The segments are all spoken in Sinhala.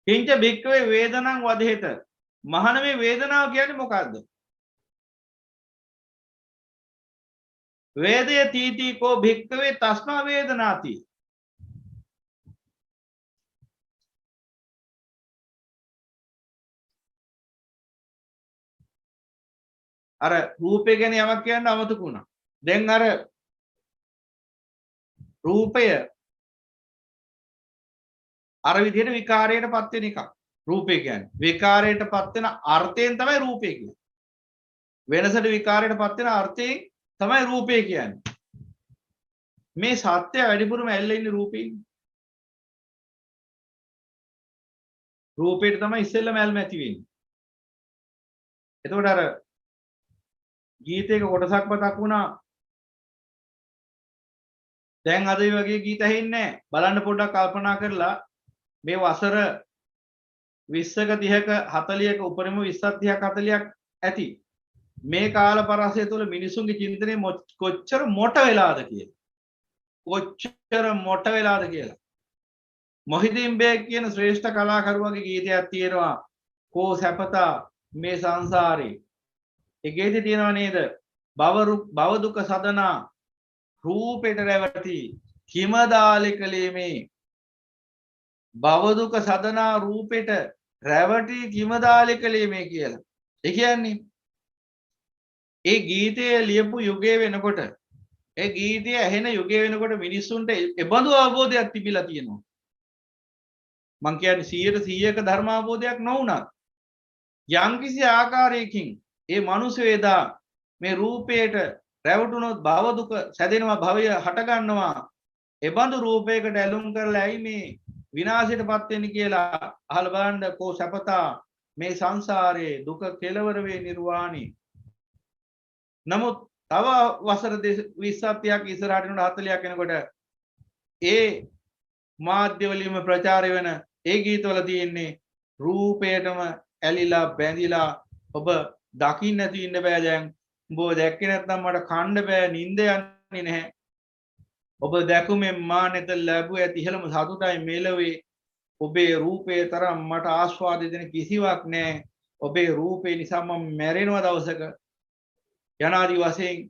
කිංච භික්කවේ වේදනං වදේත මහණ මේ වේදනාව කියන්නේ මොකද්ද? වේදය තීති කෝ භික්කවේ තස්මා වේදනාති. අර රූපය ගැන යමක් කියන්න අමතක වුණා. දැන් අර රූපය අර විදිහට විකාරයට පත් වෙන එකක්. රූපය කියන්නේ විකාරයට පත් වෙන අර්ථයෙන් තමයි රූපය කියන්නේ. වෙනසට විකාරයට පත් වෙන අර්ථයෙන් තමයි රූපය කියන්නේ. මේ සත්‍ය වැඩිපුරම ඇල්ලෙන්නේ ඉන්නේ රූපේ. රූපේට තමයි ඉස්සෙල්ලම ඇල්ම ඇති වෙන්නේ. එතකොට අර ගීතයක කොටසක් මතක් වුණා. දැන් අද වගේ ගීත ඇහෙන්නේ නැහැ. බලන්න පොඩ්ඩක් කල්පනා කරලා මේ වසර 20ක 30ක 40ක උපරිම 20ක් 30ක් 40ක් ඇති. මේ කාල පරාසය තුළ මිනිසුන්ගේ චින්තනය කොච්චර මොට වෙලාද කියලා. කොච්චර මොට වෙලාද කියලා. මොහිදින් බේග් කියන ශ්‍රේෂ්ඨ කලාකරුවගේ ගීතයක් තියෙනවා. කෝ සැපතා මේ සංසාරේ. ඒ ගීතේ තියෙනවා නේද? භව දුක සදනා රූපෙට රැවටි කිමදාලේ මේ භව දුක සදනා රූපෙට රැවටි කිමදාලේ මේ කියලා. ඒ කියන්නේ ඒ ගීතය ලියපු යුගයේ වෙනකොට ඒ ගීතය ඇහෙන යුගයේ වෙනකොට මිනිස්සුන්ට එබඳු අවබෝධයක් තිබිලා තියෙනවා. මං කියන්නේ 100%ක ධර්ම අවබෝධයක් නොවුණත් යම්කිසි ආකාරයකින් ඒ මිනිස් වේදා මේ රූපයට රැවටුනොත් භව දුක සැදෙනවා භවය හට ගන්නවා. එබඳු රූපයකට ඇලුම් කරලා ඇයි මේ විනාශයටපත් වෙන්නේ කියලා අහල බලන්න කෝ සැපතා මේ සංසාරේ දුක කෙලවර වේ නිර්වාණි. නමුත් තව වසර 20ක් 30ක් ඉස්සරහට යනකොට 40ක් වෙනකොට ඒ මාධ්‍ය වලින්ම ප්‍රචාරය වෙන ඒ ගීතවල තියෙන්නේ රූපයටම ඇලිලා බැඳිලා ඔබ දකින්න නැති ඉන්න බෑ දැන් උඹ දැක්කේ නැත්නම් මට කන්න බෑ නිින්ද යන්නේ නැහැ ඔබ දැකුමෙන් මා නැත ලැබුව ඇති ඉහළම සතුටයි මෙලවේ ඔබේ රූපේ තරම් මට ආස්වාද දෙන කිසිවක් නැහැ ඔබේ රූපේ නිසා මම මැරෙනවා දවසක යනාදී වශයෙන්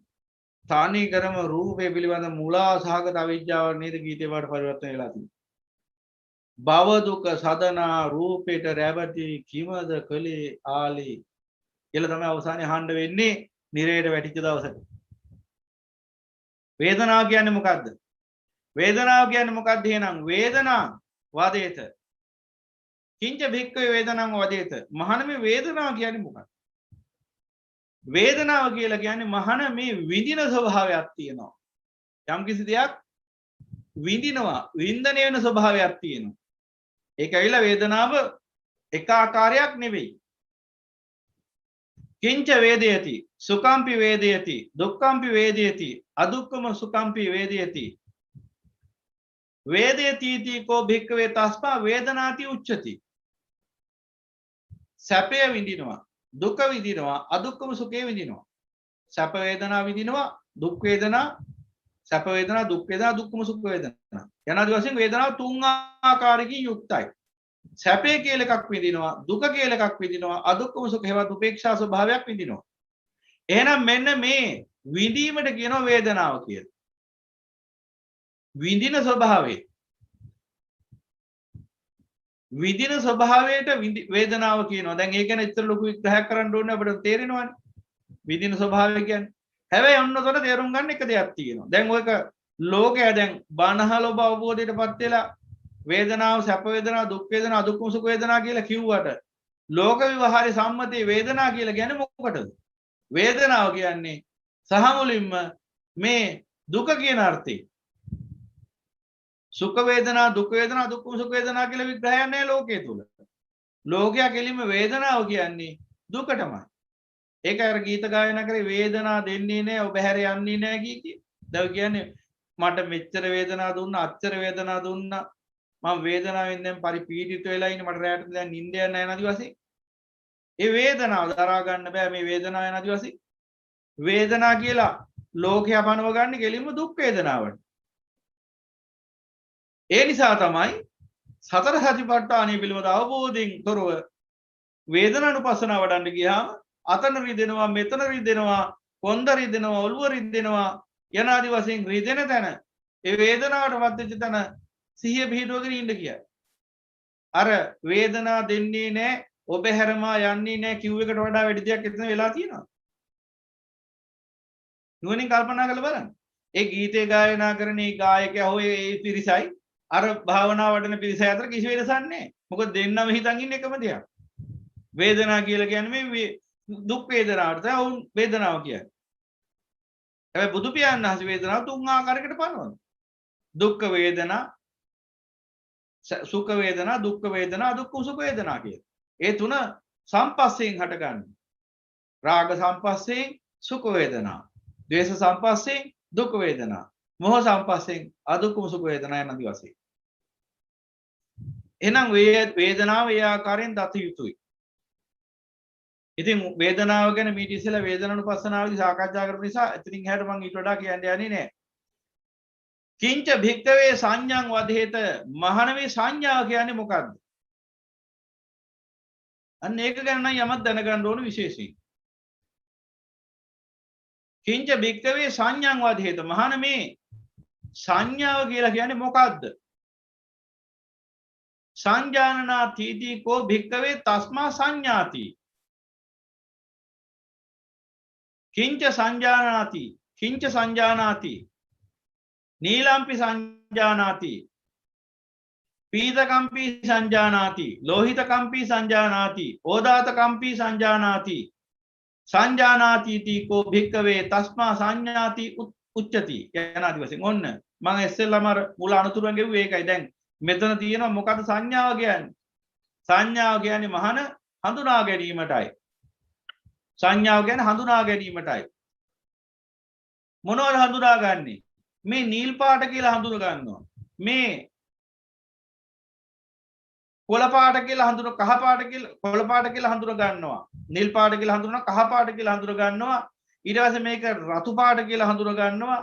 තානී කරම රූපේ පිළිබඳ මුලා සහගත අවිජ්ජාව නේද ගීතේ වට පරිවර්තන වෙලා තියෙන්නේ භව දුක සදනා රූපේට රැවටි කිමද කලේ ආලී කියලා තමයි අවසානයේ අහන්න වෙන්නේ නිරේට වැටිච්ච දවසට වේදනාව කියන්නේ මොකද්ද වේදනාව කියන්නේ මොකද්ද එහෙනම් වේදනා වදේත කිංච භික්ඛවේ වේදනං වදේත මහණ මේ වේදනාව කියන්නේ මොකක්ද වේදනාව කියලා කියන්නේ මහණ මේ විඳින ස්වභාවයක් තියෙනවා යම් කිසි දෙයක් විඳිනවා වින්දනය වෙන ස්වභාවයක් තියෙනවා ඒක ඇවිල්ලා වේදනාව එක ආකාරයක් නෙවෙයි කිංච වේදයති සුඛම්පි වේදයති දුක්ඛම්පි වේදයති අදුක්ඛම සුඛම්පි වේදයති වේදයති කෝ භික්ඛවේ තස්මා වේදනාති උච්චති සැපය විඳිනවා දුක විඳිනවා අදුක්ඛම සුඛය විඳිනවා සැප වේදනා විඳිනවා දුක් වේදනා සැප වේදනා දුක් වේදනා දුක්ඛම සුඛ වේදනා යනාදී වශයෙන් වේදනාව තුන් ආකාරයකින් යුක්තයි සැපේ කියලා එකක් විඳිනවා දුක කියලා එකක් විඳිනවා අදුක්ඛම සුඛ හේවත් උපේක්ෂා ස්වභාවයක් විඳිනවා එහෙනම් මෙන්න මේ විඳීමට කියනවා වේදනාව කියලා විඳින ස්වභාවය විඳින ස්වභාවයට වේදනාව කියනවා දැන් ඒක ගැන ඉතල ලොකු විග්‍රහයක් කරන්න ඕනේ අපිට තේරෙනවනේ විඳින ස්වභාවය කියන්නේ හැබැයි ඔන්නතොට තේරුම් ගන්න එක දෙයක් තියෙනවා දැන් ඔයක ලෝකය දැන් බණහල ඔබ අවබෝධයටපත් වෙලා වේදනාව සැප වේදනා දුක් වේදනා අදුක්ඛම සුඛ වේදනා කියලා කිව්වට ලෝක විවහාරේ සම්මතයේ වේදනා කියලා කියන්නේ මොකටද වේදනාව කියන්නේ සහ මුලින්ම මේ දුක කියන අර්ථය සුඛ වේදනා දුක් වේදනා අදුක්ඛම සුඛ වේදනා කියලා විග්‍රහයක් නැහැ ලෝකයේ තුල ලෝකයා කෙලින්ම වේදනාව කියන්නේ දුකටමයි ඒක අර ගීත ගායනා කරේ වේදනා දෙන්නේ නැහැ ඔබ හැර යන්නේ නැහැ කී දැන් කියන්නේ මට මෙච්චර වේදනා දුන්නා අච්චර වේදනා දුන්නා මම වේදනාවෙන් දැන් පරිපීඩිත වෙලා ඉන්නේ මට රැට දැන් නිින්ද යන්නේ නැහැ නේද වශයෙන් ඒ වේදනාව දරා ගන්න බෑ මේ වේදනාව යනදි වශයෙන් වේදනා කියලා ලෝකයා පනව ගන්න කෙලින්ම දුක් වේදනාවට ඒ නිසා තමයි සතර සතිපට්ඨානය පිළිබඳ අවබෝධයෙන් තොරව වේදනානුපස්සනාව වඩන්න ගියාම අතන රිදෙනවා මෙතන රිදෙනවා කොන්ද රිදෙනවා ඔළුව රිදෙනවා යන ආදි වශයෙන් රිදෙන තැන ඒ වේදනාවටපත් වෙච්ච තැන සිහිය පිහිටුවගෙන ඉන්න කියයි. අර වේදනාව දෙන්නේ නැහැ ඔබ හැරමා යන්නේ නැහැ කිව් එකට වඩා වැඩි දෙයක් එතන වෙලා තියෙනවා. නුවණින් කල්පනා කරලා බලන්න. ඒ ගීතේ ගායනා කරන ඒ ගායකයා හොය ඒ පිරිසයි අර භාවනා වඩන පිරිසයි අතර කිසි වෙනසක් නැහැ. මොකද දෙන්නම හිතන් ඉන්නේ එකම දෙයක්. වේදනාව කියලා කියන්නේ මේ දුක් වේදනාවට තමයි වුන් වේදනාව කියන්නේ. හැබැයි බුදු පියාණන් වහන්සේ වේදනාව තුන් ආකාරයකට පනවනවා. දුක්ඛ වේදනා, සුඛ වේදනා, දුක්ඛ වේදනා, අදුක්ඛ සුඛ වේදනා කියලා. ඒ තුන සම්පස්සයෙන් හටගන්නේ. රාග සම්පස්සයෙන් සුඛ වේදනා, ද්වේෂ සම්පස්සයෙන් දුක් වේදනා, මොහ සම්පස්සයෙන් අදුක්ඛ සුඛ වේදනා යන දි වශයෙන්. එහෙනම් වේදනාව ඒ ආකාරයෙන් දත යුතුයි. ඉතින් වේදනාව ගැන මීට ඉස්සෙල්ලා වේදනානුපස්සනාවේදී සාකච්ඡා කරපු නිසා එතනින් එහාට මම ඊට වඩා කියන්න යන්නේ නැහැ. කිංච භික්ඛවේ සංඥං වදේත මහණවේ සංඥාව කියන්නේ මොකක්ද? අන්න ඒක ගැන නම් යමක් දැනගන්න ඕන විශේෂයෙන්. කිංච භික්ඛවේ සංඥං වදේත මහණමේ සංඥාව කියලා කියන්නේ මොකක්ද? සංජානනාති කෝ භික්ඛවේ තස්මා සංඥාති. කිංච සංජානාති කිංච සංජානාති නීලම්පි සංජානාති පීතකම්පි සංජානාති ලෝහිතකම්පි සංජානාති ඕදාතකම්පි සංජානාති සංජානාති තීකෝ භික්කවේ තස්මා සංඥාති උච්චති යනාදි වශයෙන් ඔන්න මම ඉස්සෙල්ලාම අර මුල අනුතුරෙන් ගෙව්වේ ඒකයි. දැන් මෙතන තියෙනවා මොකද්ද සංඥාව කියන්නේ? සංඥාව කියන්නේ මහන හඳුනා ගැනීමටයි. සංඥාව කියන්නේ හඳුනා ගැනීමටයි. මොනවද හඳුනාගන්නේ? මේ නිල් පාට කියලා හඳුනා ගන්නවා. මේ කොළ පාට කියලා හඳුනා කහ පාට කියලා කොළ පාට කියලා හඳුනා ගන්නවා. නිල් පාට කියලා හඳුනා කහ පාට කියලා හඳුනා ගන්නවා. ඊට පස්සේ මේක රතු පාට කියලා හඳුනා ගන්නවා.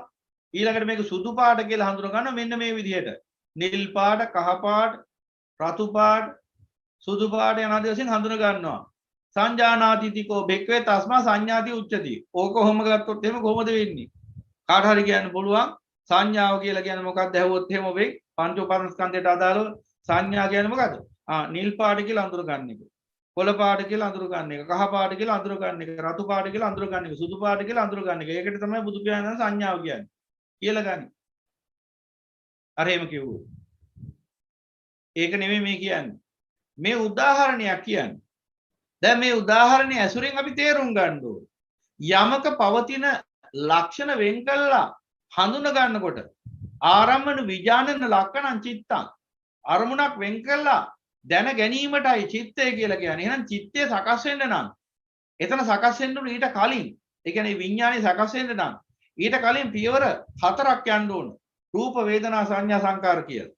ඊළඟට මේක සුදු පාට කියලා හඳුනා ගන්නවා. මෙන්න මේ විදිහට නිල් පාට කහ පාට රතු පාට සුදු පාට යන ආදී වශයෙන් හඳුනා ගන්නවා. සංජානාතිතිකෝ භික්ඛවේ තස්මා සංඥාති උච්චති. ඕක කොහොම ගත්තොත් එහෙම කොහොමද වෙන්නේ? කාට හරි කියන්න පුළුවන් සංඥාව කියලා කියන්නේ මොකක්ද ඇහුවොත් එහෙම ඔබේ පංච උපාදානස්කන්ධයට අදාළව සංඥා කියන්නේ මොකද්ද? නිල් පාට කියලා අඳුර ගන්න එක. කොළ පාට කියලා අඳුර ගන්න එක. කහ පාට කියලා අඳුර ගන්න එක. රතු පාට කියලා අඳුර ගන්න එක. සුදු පාට කියලා අඳුර ගන්න එක. ඒකට තමයි බුදු පියාණන් සංඥාව කියන්නේ. කියලා ගන්න. අර එහෙම කිව්වොත්. ඒක නෙමෙයි මේ කියන්නේ. මේ උදාහරණයක් කියන්නේ. දැන් මේ උදාහරණය ඇසුරෙන් අපි තේරුම් ගන්න ඕනේ. යමක පවතින ලක්ෂණ වෙන් කළා හඳුන ගන්නකොට ආරම්මන විඥානන ලක්ෂණං චිත්තං අරමුණක් වෙන් කළා දැන ගැනීමටයි චිත්තය කියලා කියන්නේ. එහෙනම් චිත්තය සකස් වෙන්න නම් එතන සකස් වෙන්න උන ඊට කලින් ඒ කියන්නේ විඥානය සකස් වෙන්න නම් ඊට කලින් පියවර 4ක් යන්න ඕන. රූප වේදනා සංඥා සංකාර කියලා.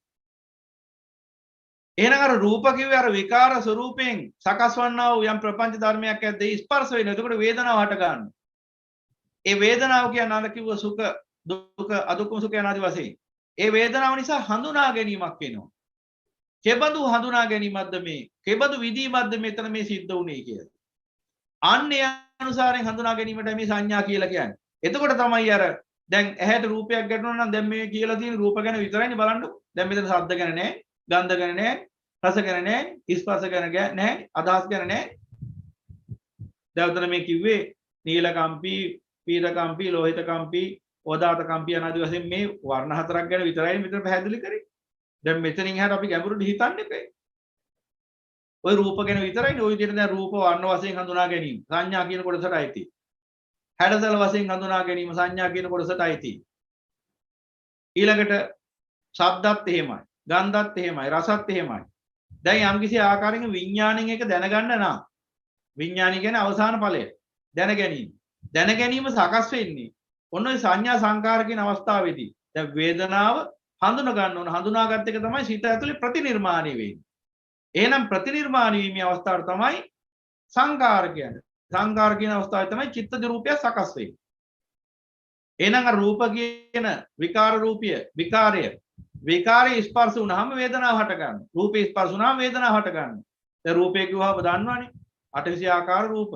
එහෙනම් අර රූප කිව්වේ අර විකාර ස්වરૂපයෙන් සකස් වන්නා වූ යම් ප්‍රපංච ධර්මයක් ඇද්දේ ස්පර්ශ වෙන. එතකොට වේදනාව හට ගන්නවා. ඒ වේදනාව කියන්නේ අර කිව්ව සුඛ දුක අදුක්ඛම සුඛ යනාදි වශයෙන්. ඒ වේදනාව නිසා හඳුනා ගැනීමක් වෙනවා. කෙබඳු හඳුනා ගැනීමක්ද මේ? කෙබඳු විදීමක්ද මෙතන මේ සිද්ධ වුනේ කියලා. අන්නේ අනුසාරයෙන් හඳුනා ගැනීමට මේ සංඥා කියලා කියන්නේ. එතකොට තමයි අර දැන් ඇහැට රූපයක් ගැටුණා නම් දැන් මේ කියලා තියෙන රූප ගැන විතරයිනේ බලන්නකො. දැන් මෙතන ශබ්ද ගැන නැහැ. ගන්ධ ගැන නැහැ, රස ගැන නැහැ, ස්පර්ශ ගැන නැහැ, අදහස් ගැන නැහැ. දැන් උතන මේ කිව්වේ නීලකම්පි, පීතකම්පි, ලෝහිතකම්පි, ඕදාතකම්පි අනාදී වශයෙන් මේ වර්ණ හතරක් ගැන විතරයි මෙතන පැහැදිලි කරේ. දැන් මෙතනින් එහාට අපි ගැඹුරට හිතන්න එපා. ওই රූප ගැන විතරයිනේ ওই විදිහට දැන් රූප වර්ණ වශයෙන් හඳුනා ගැනීම සංඥා කියන කොටසටයි තියෙන්නේ. හැඩතල වශයෙන් හඳුනා ගැනීම සංඥා කියන කොටසටයි තියෙන්නේ. ඊළඟට ශබ්දත් එහෙමයි. ගන්ධත් එහෙමයි රසත් එහෙමයි. දැන් යම්කිසි ආකාරයකින් විඥාණයෙන් එක දැනගන්න නම් විඥාණය කියන්නේ අවසාන ඵලය දැන ගැනීම. දැන ගැනීම සකස් වෙන්නේ ඔන්න ඔය සංඥා සංකාර කියන අවස්ථාවේදී. දැන් වේදනාව හඳුනා ගන්න ඕන. හඳුනාගත් එක තමයි සිත ඇතුලේ ප්‍රතිනිර්මාණය වෙන්නේ. එහෙනම් ප්‍රතිනිර්මාණය වීමේ අවස්ථාව තමයි සංකාර කියන්නේ. සංකාර කියන අවස්ථාවේ තමයි චිත්තජ රූපය සකස් වෙන්නේ. එහෙනම් අර රූප කියන විකාර රූපය විකාරය විකාරය ස්පර්ශ වුණාම වේදනාව හට ගන්නවා. රූපේ ස්පර්ශ වුණාම වේදනාව හට ගන්නවා. දැන් රූපේ කිව්වම දන්නවනේ. 820 ආකාර රූප.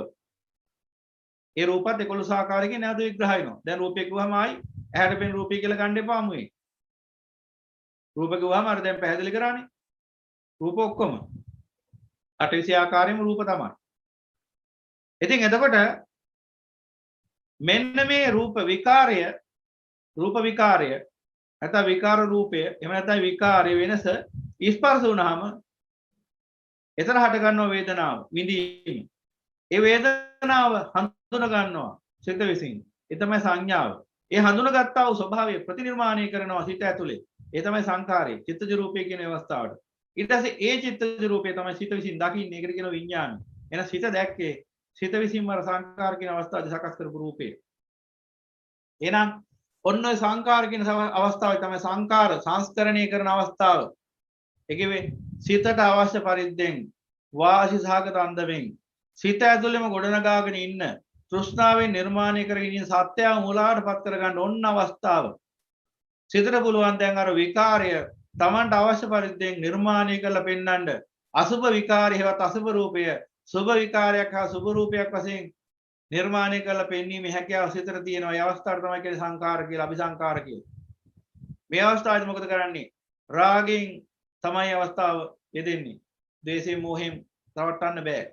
ඒ රූපත් 11 ආකාරයකින් නැවත විග්‍රහ වෙනවා. දැන් රූපේ කිව්වම ආයි ඇහැට පෙනෙන රූපය කියලා ගන්න එපා අමුවේ. රූප කිව්වම අර දැන් පැහැදිලි කරානේ. රූප ඔක්කොම 820 ආකාරයෙන්ම රූප තමයි. ඉතින් එතකොට මෙන්න මේ රූප විකාරය නැත්නම් විකාර රූපය එහෙම නැත්නම් විකාරය වෙනස ස්පර්ශ වුණාම එතන හට ගන්නවා වේදනාව විඳීම. ඒ වේදනාව හඳුන ගන්නවා සිත විසින්. ඒ තමයි සංඥාව. ඒ හඳුනගත්තා වූ ස්වභාවය ප්‍රතිනිර්මාණය කරනවා සිත ඇතුලේ. ඒ තමයි සංඛාරය. චිත්තජ රූපය කියන අවස්ථාවට. ඊට පස්සේ ඒ චිත්තජ රූපය තමයි සිත විසින් දකින්නේ. ඒකට කියනවා විඥාන. එහෙනම් සිත දැක්කේ සිත විසින්ම සංඛාර කියන අවස්ථාවේ සකස් කරපු රූපය. එහෙනම් ඔන්න ඔය සංඛාර කියන අවස්ථාවේ තමයි සංඛාර සංස්කරණය කරන අවස්ථාව. ඒකේ සිතට අවශ්‍ය පරිද්දෙන් වාසි සහගත අන්දමින් සිත ඇතුළෙම ගොඩනගාගෙන ඉන්න තෘෂ්ණාවෙන් නිර්මාණය කරගෙන ඉන්න සත්‍යය මූලාවටපත් කරගන්න ඕන අවස්ථාව. සිතට පුළුවන් දැන් අර විකාරය Tamanට අවශ්‍ය පරිද්දෙන් නිර්මාණය කරලා පෙන්වන්න අසුභ විකාරය හෙවත් අසුභ රූපය සුභ විකාරයක් හා සුභ රූපයක් වශයෙන් නිර්මාණය කරලා පෙන්වීමේ හැකියාව සිතට තියෙනවා. ඒ අවස්ථාවට තමයි කියන්නේ සංඛාර කියලා අபிසංඛාර කියලා. මේ අවස්ථාවේදී මොකද කරන්නේ? රාගෙන් තමයි අවස්ථාව යෙදෙන්නේ. ද්වේෂයෙන් මෝහයෙන් රවට්ටන්න බෑ.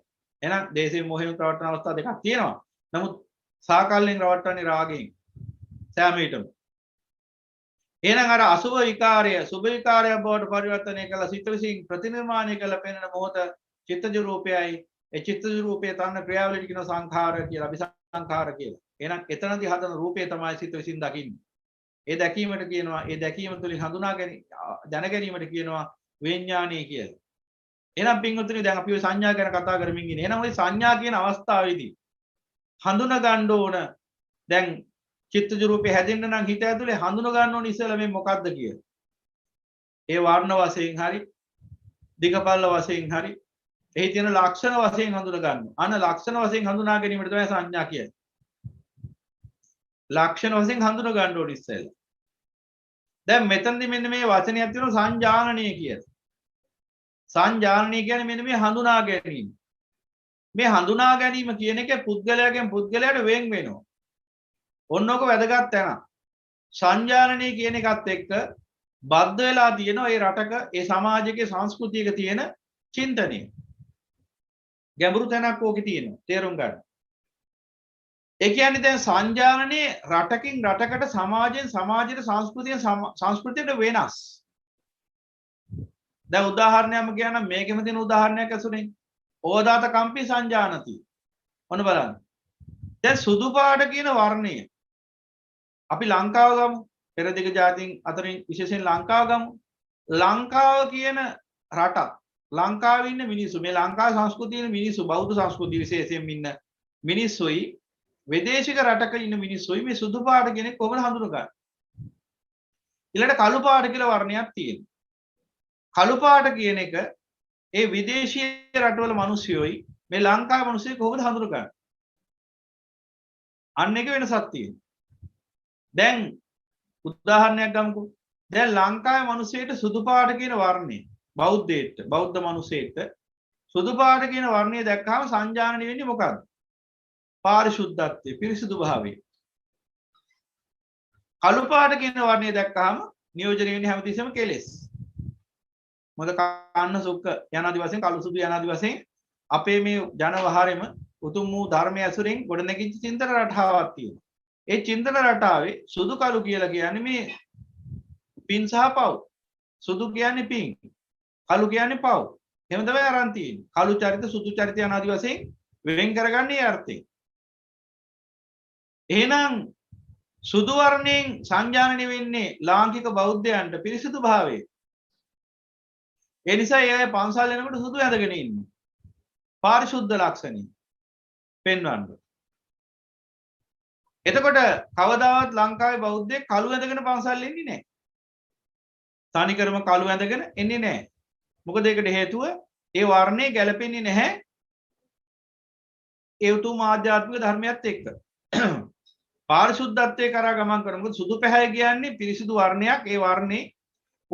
එහෙනම් ද්වේෂයෙන් මෝහයෙන් රවට්ටන අවස්ථා දෙකක් තියෙනවා. නමුත් සාකල්යෙන් රවට්ටන්නේ රාගයෙන්. සෑම විටම. එහෙනම් අර අසුභ විකාරය සුභ විකාරයක් බවට පරිවර්තනය කළ සිත විසින් ප්‍රතිනිර්මාණය කළ පෙනෙන මොහොත චිත්තජ රූපයයි. ඒ චිත්තජ රූපයේ තන ක්‍රියාවලියට කියන සංඛාර කියලා අபிසංඛාර කියලා. එහෙනම් එතනදී හදන රූපය තමයි සිත විසින් දකින්නේ. ඒ දැකීමට කියනවා ඒ දැකීම තුළින් හඳුනා දැන ගැනීමට කියනවා විඥානීය කියලා. එහෙනම් පින්වතුනි දැන් අපි ඔය සංඥා ගැන කතා කරමින් ඉන්නේ. එහෙනම් ඔය සංඥා කියන අවස්ථාවේදී හඳුනා ගන්න ඕන දැන් චිත්තජ රූපේ හැදෙන්න නම් හිත ඇතුලේ හඳුනා ගන්න ඕන ඉස්සෙල්ලා මේ මොකද්ද කියලා. ඒ වර්ණ වශයෙන් හරි දිගපල්ල වශයෙන් හරි එහි තියෙන ලක්ෂණ වශයෙන් හඳුනා ගන්න. අන ලක්ෂණ වශයෙන් හඳුනා ගැනීමට තමයි සංඥා කියන්නේ. ලක්ෂණ වශයෙන් හඳුනා ගන්න ඕන ඉස්සෙල්ලා. දැන් මෙතනදී මෙන්න මේ වචනයක් තියෙනවා සංජානනීය කියලා. සංජානනීය කියන්නේ මෙන්න මේ හඳුනා ගැනීම. මේ හඳුනා ගැනීම කියන එක පුද්ගලයාගෙන් පුද්ගලයාට වෙන් වෙනවා. ඔන්නෝක වැදගත් තැන. සංජානනීය කියන එකත් එක්ක බද්ධ වෙලා තියෙන ඒ රටක ඒ සමාජයේ සංස්කෘතියක තියෙන චින්තනය. ගැඹුරු තැනක් ඕකේ තියෙනවා. තේරුම් ගන්න. ඒ කියන්නේ දැන් සංජානනයේ රටකින් රටකට සමාජයෙන් සමාජයට සංස්කෘතියට වෙනස්. දැන් උදාහරණයක් කියනනම් මේකෙම තියෙන උදාහරණයක් ඇසුරෙන් ඕදාත කම්පි සංජානති. ඔන්න බලන්න. දැන් සුදු පාට කියන වර්ණය අපි ලංකාව ගමු. පෙරදිග ජාතීන් අතරින් විශේෂයෙන් ලංකාව ගමු. ලංකාව කියන රටක් ලංකාවේ ඉන්න මිනිස්සු මේ ලංකා සංස්කෘතියේ මිනිස්සු බෞද්ධ සංස්කෘතිය විශේෂයෙන් ඉන්න මිනිස්සුයි විදේශික රටක ඉන්න මිනිස්සුයි මේ සුදු පාට කෙනෙක් කොහොමද හඳුනගන්නේ? ඊළඟට කළු පාට කියලා වර්ණයක් තියෙනවා. කළු පාට කියන එක ඒ විදේශීය රටවල මිනිස්සුයි මේ ලංකාවේ මිනිස්සුයි කොහොමද හඳුනගන්නේ? අන්න එක වෙනසක් තියෙනවා. දැන් උදාහරණයක් ගමුකෝ. දැන් ලංකාවේ මිනිස්සෙට සුදු පාට කියන වර්ණය බෞද්ධ මිනිස්සෙට සුදු පාට කියන වර්ණය දැක්කම සංජානනය වෙන්නේ මොකක්ද? පාරිශුද්ධත්වය, පිරිසිදු භාවය. කළු පාට කියන වර්ණය දැක්කම නියෝජනය වෙන්නේ හැමතිස්සෙම කෙලෙස්. මොකද කන්න සුක්ක යනාදි වශයෙන් කළු සුදු යනාදි වශයෙන් අපේ මේ ජනවහරෙම උතුම් වූ ධර්මය ඇසුරෙන් ගොඩනැගිච්ච චින්තන රටාවක් තියෙනවා. ඒ චින්තන රටාවේ සුදු කළු කියලා කියන්නේ මේ පින් සහ පව්. සුදු කියන්නේ පින්. කළු කියන්නේ පව්. එහෙම තමයි අරන් තියෙන්නේ. කළු චරිත සුදු චරිත යනාදි වශයෙන් වෙන් කරගන්නේ අර්ථයෙන්. එහෙනම් සුදු වර්ණයෙන් සංජානනය වෙන්නේ ලාංකික බෞද්ධයන්ට පිරිසිදු භාවය. ඒ නිසා ඒ පන්සල් යනකොට සුදු ඇඳගෙන ඉන්නේ. පාරිශුද්ධ ලක්ෂණي පෙන්වන්න. එතකොට කවදාවත් ලංකාවේ බෞද්ධයෙක් කළු ඇඳගෙන පන්සල් එන්නේ නැහැ. තනිකරම කළු ඇඳගෙන එන්නේ නැහැ. මොකද ඒකට හේතුව ඒ වර්ණේ ගැලපෙන්නේ නැහැ ඒ උතුම් ආධ්‍යාත්මික ධර්මයත් එක්ක. පාරිශුද්ධත්වයේ කරා ගමන් කරනකොට සුදු පැහැය කියන්නේ පිරිසිදු වර්ණයක්. ඒ වර්ණේ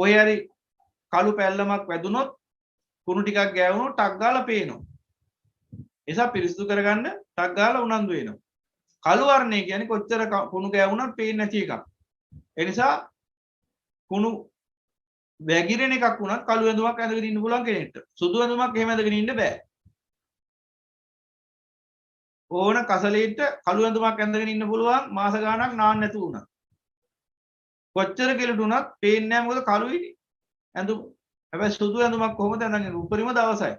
ඔය හරි කළු පැල්ලමක් වැදුනොත් කුණු ටිකක් ගෑවුනොත් ටක් ගාලා පේනවා. ඒසා පිරිසිදු කරගන්න ටක් ගාලා උනන්දු වෙනවා. කළු වර්ණය කියන්නේ කොච්චර කුණු ගෑවුනත් පේන්නේ නැති එකක්. ඒ නිසා කුණු වැగిරෙන එකක් වුණත් කළු ඇඳුමක් ඇඳගෙන ඉන්න පුළුවන් කෙනෙක්ට. සුදු ඇඳුමක් එහෙම ඇඳගෙන ඉන්න බෑ. ඕන කසලෙට කළු ඇඳුමක් ඇඳගෙන ඉන්න පුළුවන් මාස ගාණක් නාන්න නැතු වුණා. කොච්චර කෙලටුණත් පේන්නේ නැහැ මොකද කළුයිනේ ඇඳුම. හැබැයි සුදු ඇඳුමක් කොහොමද ඇඳගෙන උපරිම දවසයි.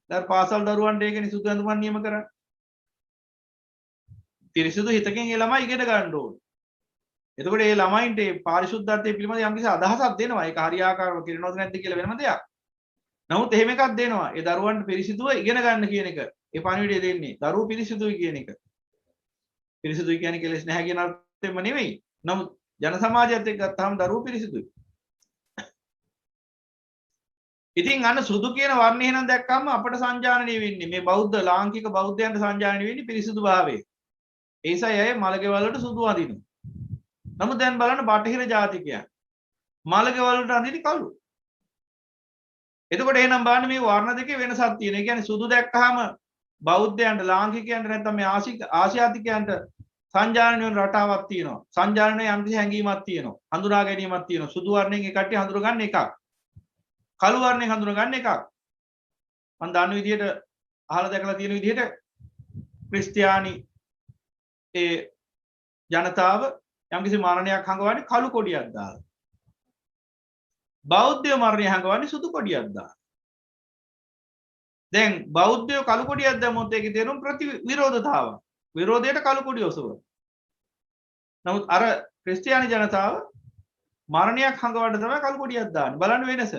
දැන් පාසල් දරුවන්ට ඒකනේ සුදු ඇඳුමක් නියම කරන්නේ. පිරිසිදු හිතකින් ඒ ළමයි ඉගෙන ගන්න ඕනේ. එතකොට මේ ළමයින්ට මේ පාරිශුද්ධත්වයේ පිළිබඳ යම්කිසි අදහසක් දෙනවා. ඒක හරියාකාරව කිරනවද නැද්ද කියලා වෙනම දෙයක්. නමුත් එහෙම එකක් දෙනවා. ඒ දරුවන්ට පිරිසිදුව ඉගෙන ගන්න කියන එක. ඒ පණිවිඩය දෙන්නේ. දරුවෝ පිරිසිදුයි කියන එක. පිරිසිදුයි කියන්නේ කෙලෙස් නැහැ කියන අර්ථයෙන්ම නෙවෙයි. නමුත් ජන සමාජයත් එක්ක ගත්තාම දරුවෝ පිරිසිදුයි. ඉතින් අන්න සුදු කියන වර්ණය එහෙනම් දැක්කම අපට සංජානනය වෙන්නේ මේ බෞද්ධ ලාංකික බෞද්ධයන්ට සංජානනය වෙන්නේ පිරිසිදු භාවයේ. ඒසයි අය මලගෙවල් වලට සුදු අඳිනවා. නමුත් දැන් බලන්න බටහිර ජාතිකයන් මලගෙවල් වලට අඳින්නේ කළු. එතකොට එහෙනම් බලන්න මේ වර්ණ දෙකේ වෙනසක් තියෙනවා. ඒ කියන්නේ සුදු දැක්කහම බෞද්ධයන්ට ලාංකිකයන්ට නැත්නම් මේ ආසියාතිකයන්ට සංජානනය වෙන රටාවක් තියෙනවා. සංජානනය යම්කිසි හැඟීමක් තියෙනවා. හඳුනා ගැනීමක් තියෙනවා. සුදු වර්ණයෙන් ඒ කට්ටිය හඳුනගන්න එකක්. කළු වර්ණයෙන් හඳුනගන්න එකක්. මම දන්න විදිහට අහලා දැකලා තියෙන විදිහට ක්‍රිස්තියානි ඒ ජනතාව යම්කිසි මරණයක් හංගවන්නේ කළු කොඩියක් දාලා. බෞද්ධ මරණය හංගවන්නේ සුදු කොඩියක් දාලා. දැන් බෞද්ධයෝ කළු කොඩියක් දැම්මොත් ඒකේ තේරුම් විරෝධතාවක්. විරෝධයට කළු කොඩිය ඔසවන. නමුත් අර ක්‍රිස්තියානි ජනතාව මරණයක් හංගවන්න තමයි කළු කොඩියක් දාන්නේ. බලන්න වෙනස.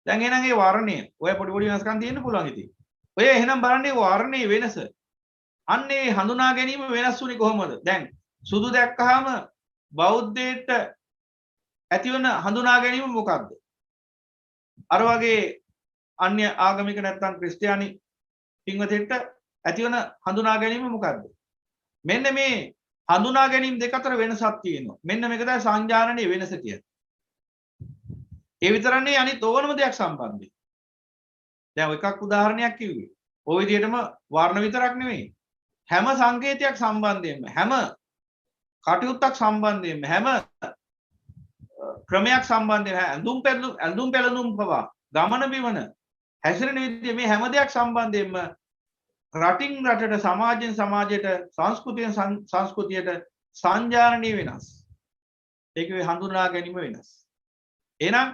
දැන් එහෙනම් මේ වර්ණය ඔය පොඩි පොඩි වෙනස්කම් තියෙන්න පුළුවන් ඉතින්. ඔය එහෙනම් බලන්නේ වර්ණයේ වෙනස. අන්නේ හඳුනා ගැනීම වෙනස් වුණේ කොහොමද? දැන් සුදු දැක්කහම බෞද්ධයට ඇතිවන හඳුනා ගැනීම මොකක්ද? අර වගේ අන්‍ය ආගමික නැත්නම් ක්‍රිස්තියානි පින්වතෙන්ට ඇතිවන හඳුනා ගැනීම මොකක්ද? මෙන්න මේ හඳුනා ගැනීම දෙක අතර වෙනසක් තියෙනවා. මෙන්න මේක තමයි සංජානනයේ වෙනස කියන්නේ. ඒ විතරක් නෙවෙයි අනිත් ඕනම දෙයක් සම්බන්ධයි. දැන් එකක් උදාහරණයක් කිව්වේ. ওই විදිහටම වර්ණ විතරක් නෙවෙයි. හැම සංකේතයක් සම්බන්ධයෙන්ම හැම කටයුත්තක් සම්බන්ධයෙන්ම හැම ක්‍රමයක් සම්බන්ධයෙන් ඇඳුම් පැළඳුම් පවා ගමන බිමන හැසිරෙන විදිහ මේ හැම දෙයක් සම්බන්ධයෙන්ම රටින් රටට සමාජයෙන් සමාජයට සංස්කෘතියෙන් සංස්කෘතියට සංජානනීය වෙනස්. ඒකේ හඳුනා ගැනීම වෙනස්. එහෙනම්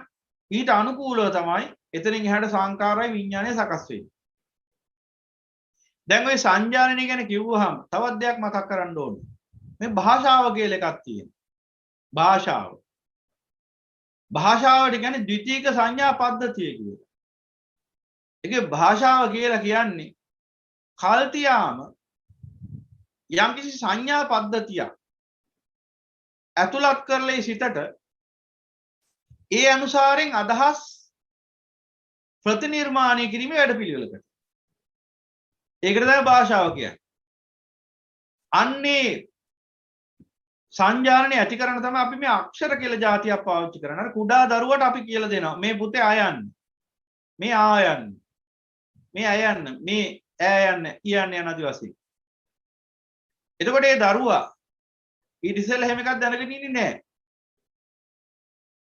ඊට අනුකූලව තමයි එතනින් එහාට සංකාරයි විඥානය සකස් වෙන්නේ. දැන් ওই සංජානනය ගැන කිව්වහම තවත් දෙයක් මතක් කරන්න ඕනේ. මේ භාෂාව කියලා එකක් තියෙනවා. භාෂාව. භාෂාවට කියන්නේ ද්විතීක සංඥා පද්ධතිය කියලා. ඒකේ භාෂාව කියලා කියන්නේ කල්තියාම යම්කිසි සංඥා පද්ධතියක් ඇතුළත් කරලා සිතට ඒ අනුසාරයෙන් අදහස් ප්‍රතිනිර්මාණය කිරීමේ වැඩපිළිවෙලකට. ඒකට තමයි භාෂාව කියන්නේ. අන්නේ සංජානනය ඇති කරන තමයි අපි මේ අක්ෂර කියලා જાතියක් පාවිච්චි කරන්නේ. අර කුඩා දරුවට අපි කියලා දෙනවා. මේ පුතේ ආයන්න. මේ ආයන්න. මේ අයන්න. මේ ඈයන්න. කියන්න යන ආදි වශයෙන්. එතකොට ඒ දරුවා ඊට ඉස්සෙල්ලා එහෙම එකක් දැනගෙන ඉන්නේ නැහැ.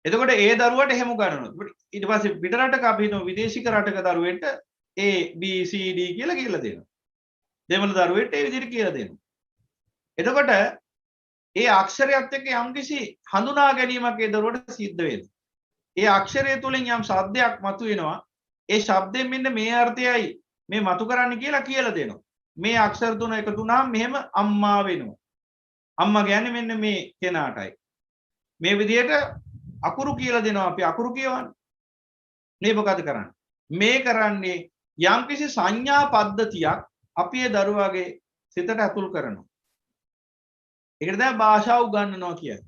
එතකොට ඒ දරුවට එහෙම කරනවා. ඊට පස්සේ පිට රටක අපි හිතමු විදේශික රටක දරුවෙන්ට A B C D කියලා දෙනවා. දෙමළ දරුවෙන්ට ඒ විදිහට කියලා දෙනවා. එතකොට ඒ අක්ෂරයත් එක්ක යම්කිසි හඳුනා ගැනීමක් ඒ දරුවට සිද්ධ වෙනවා. ඒ අක්ෂරය තුලින් යම් ශබ්දයක් මතුවෙනවා. ඒ ශබ්දයෙන් මෙන්න මේ අර්ථයයි මේ මතු කරන්නේ කියලා දෙනවා. මේ අක්ෂර තුන එකතු වුණාම මෙහෙම අම්මා වෙනවා. අම්මා කියන්නේ මෙන්න මේ කෙනාටයි. මේ විදිහට අකුරු කියලා දෙනවා. අපි අකුරු කියවන්නේ. මේ මොකද කරන්නේ? මේ කරන්නේ යම්කිසි සංඥා පද්ධතියක් අපි ඒ දරුවාගේ සිතට ඇතුල් කරනවා. ඒකට තමයි භාෂාව උගන්වනවා කියන්නේ.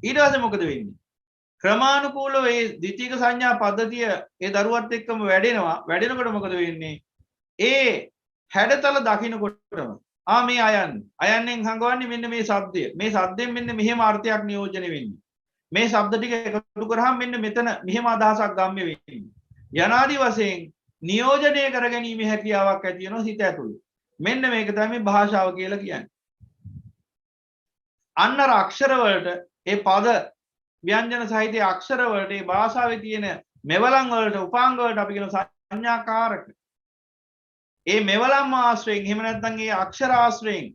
ඊට පස්සේ මොකද වෙන්නේ? ක්‍රමානුකූලව මේ ද්විතීක සංඥා පද්ධතිය ඒ දරුවත් එක්කම වැඩෙනවා. වැඩෙනකොට මොකද වෙන්නේ? ඒ හැඩතල දකින්නකොටම මේ අයන්නෙන් හංගවන්නේ මෙන්න මේ ශබ්දය. මේ ශබ්දයෙන් මෙන්න මෙහෙම අර්ථයක් නියෝජනය වෙන්නේ. මේ ශබ්ද ටික එකතු කරාම මෙන්න මෙතන මෙහෙම අදහසක් ගම්ම්‍ය වෙන්නේ. යනාදි වශයෙන් නියෝජනය කර ගැනීමේ හැකියාවක් ඇති වෙනවා සිත ඇතුළේ. මෙන්න මේක තමයි මේ භාෂාව කියලා කියන්නේ. අන්න අර අක්ෂර වලට ඒ පද ව්‍යංජන සහිත අක්ෂර වලට ඒ භාෂාවේ තියෙන මෙවලම් වලට උපාංග වලට අපි කියන සංඥාකාරක. ඒ මෙවලම් ආශ්‍රයෙන් එහෙම නැත්නම් ඒ අක්ෂර ආශ්‍රයෙන්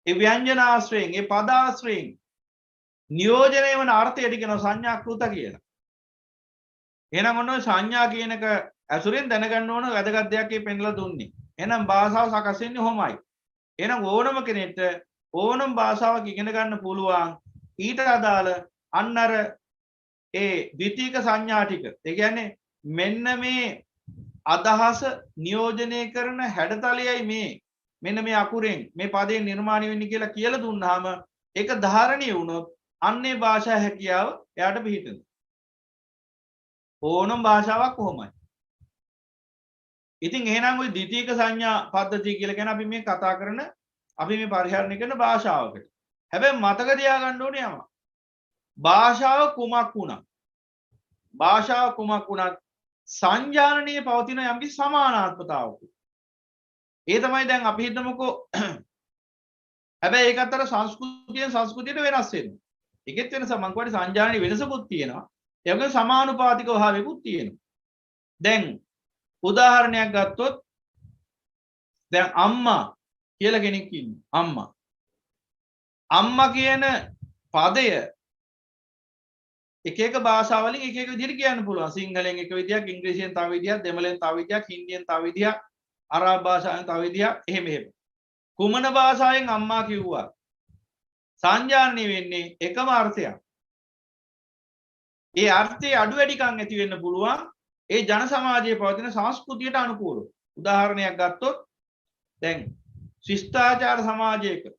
ඒ ව්‍යංජන ආශ්‍රයෙන් ඒ පද ආශ්‍රයෙන් නියෝජනය වන අර්ථයට කියන සංඥාකෘත කියලා. එහෙනම් ඔන්න ඔය සංඥා කියනක ඇසුරෙන් දැනගන්න ඕන වැදගත් දෙයක් මේ පෙන්ලා දුන්නේ. එහෙනම් භාෂාව සකස් වෙන්නේ කොහොමයි? එහෙනම් ඕනම කෙනෙක්ට ඕනම භාෂාවක් ඉගෙන ගන්න පුළුවන් ඊට අදාළ අන්න අර ඒ ද්විතීක සංඥා ටික. ඒ කියන්නේ මෙන්න මේ අදහස නියෝජනය කරන හැඩතලයයි මේ මෙන්න මේ අකුරෙන් මේ පදේ නිර්මාණය වෙන්නේ කියලා කියලා දුන්නාම ඒක ධාරණය වුණොත් අන්නේ භාෂා හැකියාව එයාට පිහිටෙනවා. ඕනම භාෂාවක් කොහොමයි. ඉතින් එහෙනම් ওই ද්විතීක සංඥා පද්ධතිය කියලා කියන අපි මේ කතා කරන අපි මේ පරිහරණය කරන භාෂාවකට. හැබැයි මතක තියාගන්න ඕනේ යම. භාෂාව කුමක් වුණත් භාෂාව කුමක් වුණත් සංජානනීය පවතින යම්කිසි සමානාත්මතාවක. ඒ තමයි දැන් අපි හිතමුකෝ හැබැයි ඒකත් අර සංස්කෘතියට වෙනස් වෙනවා. ඒකෙත් වෙනස මම කියවනේ සංජානනීය වෙනසකුත් තියෙනවා. ඒ වගේම සමානුපාතික භාවයකුත් තියෙනවා. දැන් උදාහරණයක් ගත්තොත් දැන් අම්මා කියලා කෙනෙක් ඉන්නවා. අම්මා කියන පදය එක එක භාෂාවලින් එක එක විදිහට කියන්න පුළුවන්. සිංහලෙන් එක විදිහක්, ඉංග්‍රීසියෙන් තව විදිහක්, දෙමළෙන් තව විදිහක්, හින්දියෙන් තව විදිහක්, අරාබ් භාෂාවෙන් තව විදිහක් එහෙම. කුමන භාෂාවෙන් අම්මා කිව්වා සංජානනය වෙන්නේ එකම අර්ථයක්. ඒ අර්ථයේ අඩු වැඩිකම් ඇති වෙන්න පුළුවන් ඒ ජන සමාජයේ පවතින සංස්කෘතියට අනුකූලව. උදාහරණයක් ගත්තොත් දැන් ශිෂ්ටාචාර සමාජයක ඒ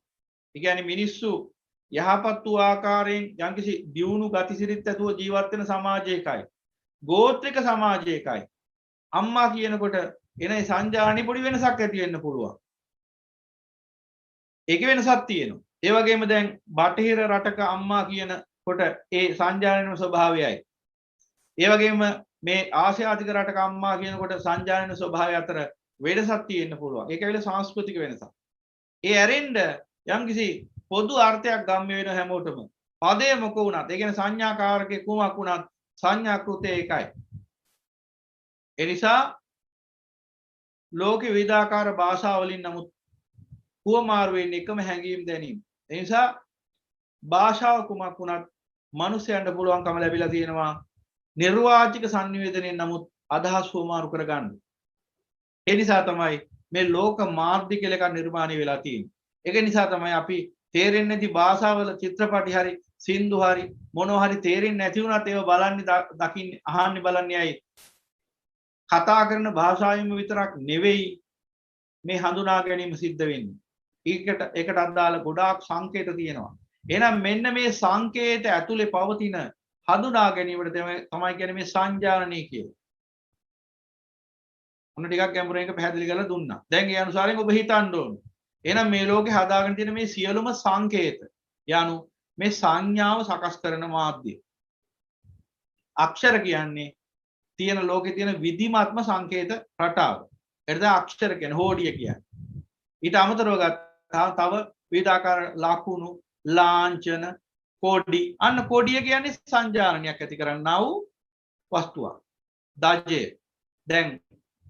කියන්නේ මිනිස්සු යහපත් වූ ආකාරයෙන් යම්කිසි දියුණු ගතිසිරිත් ඇතුව ජීවත් වෙන සමාජයකයි ගෝත්‍රික සමාජයකයි අම්මා කියනකොට එන සංජානනී පොඩි වෙනසක් ඇති වෙන්න පුළුවන්. ඒකේ වෙනසක් තියෙනවා. ඒ වගේම දැන් බටහිර රටක අම්මා කියනකොට ඒ සංජානන ස්වභාවයයි. ඒ වගේම මේ ආසියාතික රටක අම්මා කියනකොට සංජානන ස්වභාවය අතර වෙනසක් තියෙන්න පුළුවන්. ඒක වෙල සංස්කෘතික වෙනසක්. ඒ ඇරෙන්න යම්කිසි පොදු අර්ථයක් ගම්ම වෙන හැමෝටම පදේ මොක වුණත් ඒ කියන්නේ සංඥාකාරකේ කුමක් වුණත් සංඥාකෘතේ එකයි. ඒ නිසා ලෝකේ විවිධාකාර භාෂා වලින් නමුත් හුවමාරු වෙන්නේ එකම හැඟීම් දැනීම. ඒ නිසා භාෂාව කුමක් වුණත් මිනිසයන්ට පුළුවන්කම ලැබිලා තියෙනවා නිර්වාචික සංනිවේදනයෙන් නමුත් අදහස් හුවමාරු කරගන්න. ඒ නිසා තමයි මේ ලෝක මාධ්‍ය කියලා එකක් නිර්මාණය වෙලා තියෙන්නේ. ඒක නිසා තමයි අපි තේරෙන්නේ නැති භාෂාවල චිත්‍රපටි හරි සින්දු හරි මොනවා හරි තේරෙන්නේ නැති වුණත් ඒව බලන්නේ දකින්නේ අහන්නේ බලන්නේ අය කතා කරන භාෂාවෙම විතරක් නෙවෙයි මේ හඳුනා ගැනීම සිද්ධ වෙන්නේ. ඒකට අදාළ ගොඩාක් සංකේත තියෙනවා. එහෙනම් මෙන්න මේ සංකේත ඇතුලේ පවතින හඳුනා ගැනීමට තමයි කියන්නේ මේ සංජානනය කියලා. ඔන්න ටිකක් ගැඹුරින් එක පැහැදිලි කරලා දුන්නා. දැන් ඒ අනුසාරයෙන් ඔබ හිතන්න ඕනේ. එහෙනම් මේ ලෝකේ හදාගෙන තියෙන මේ සියලුම සංකේත යනු මේ සංඥාව සකස් කරන මාධ්‍ය. අක්ෂර කියන්නේ තියෙන ලෝකේ තියෙන විධිමත්ම සංකේත රටාව. ඒකට අක්ෂර කියන්නේ හෝඩිය කියන්නේ. ඊට අමතරව ගත්තාම තව විවිධාකාර ලකුණු, ලාංඡන, කොඩි. අන්න කොඩිය කියන්නේ සංජානනයක් ඇති කරන්නා වූ වස්තුවක්. දජය. දැන්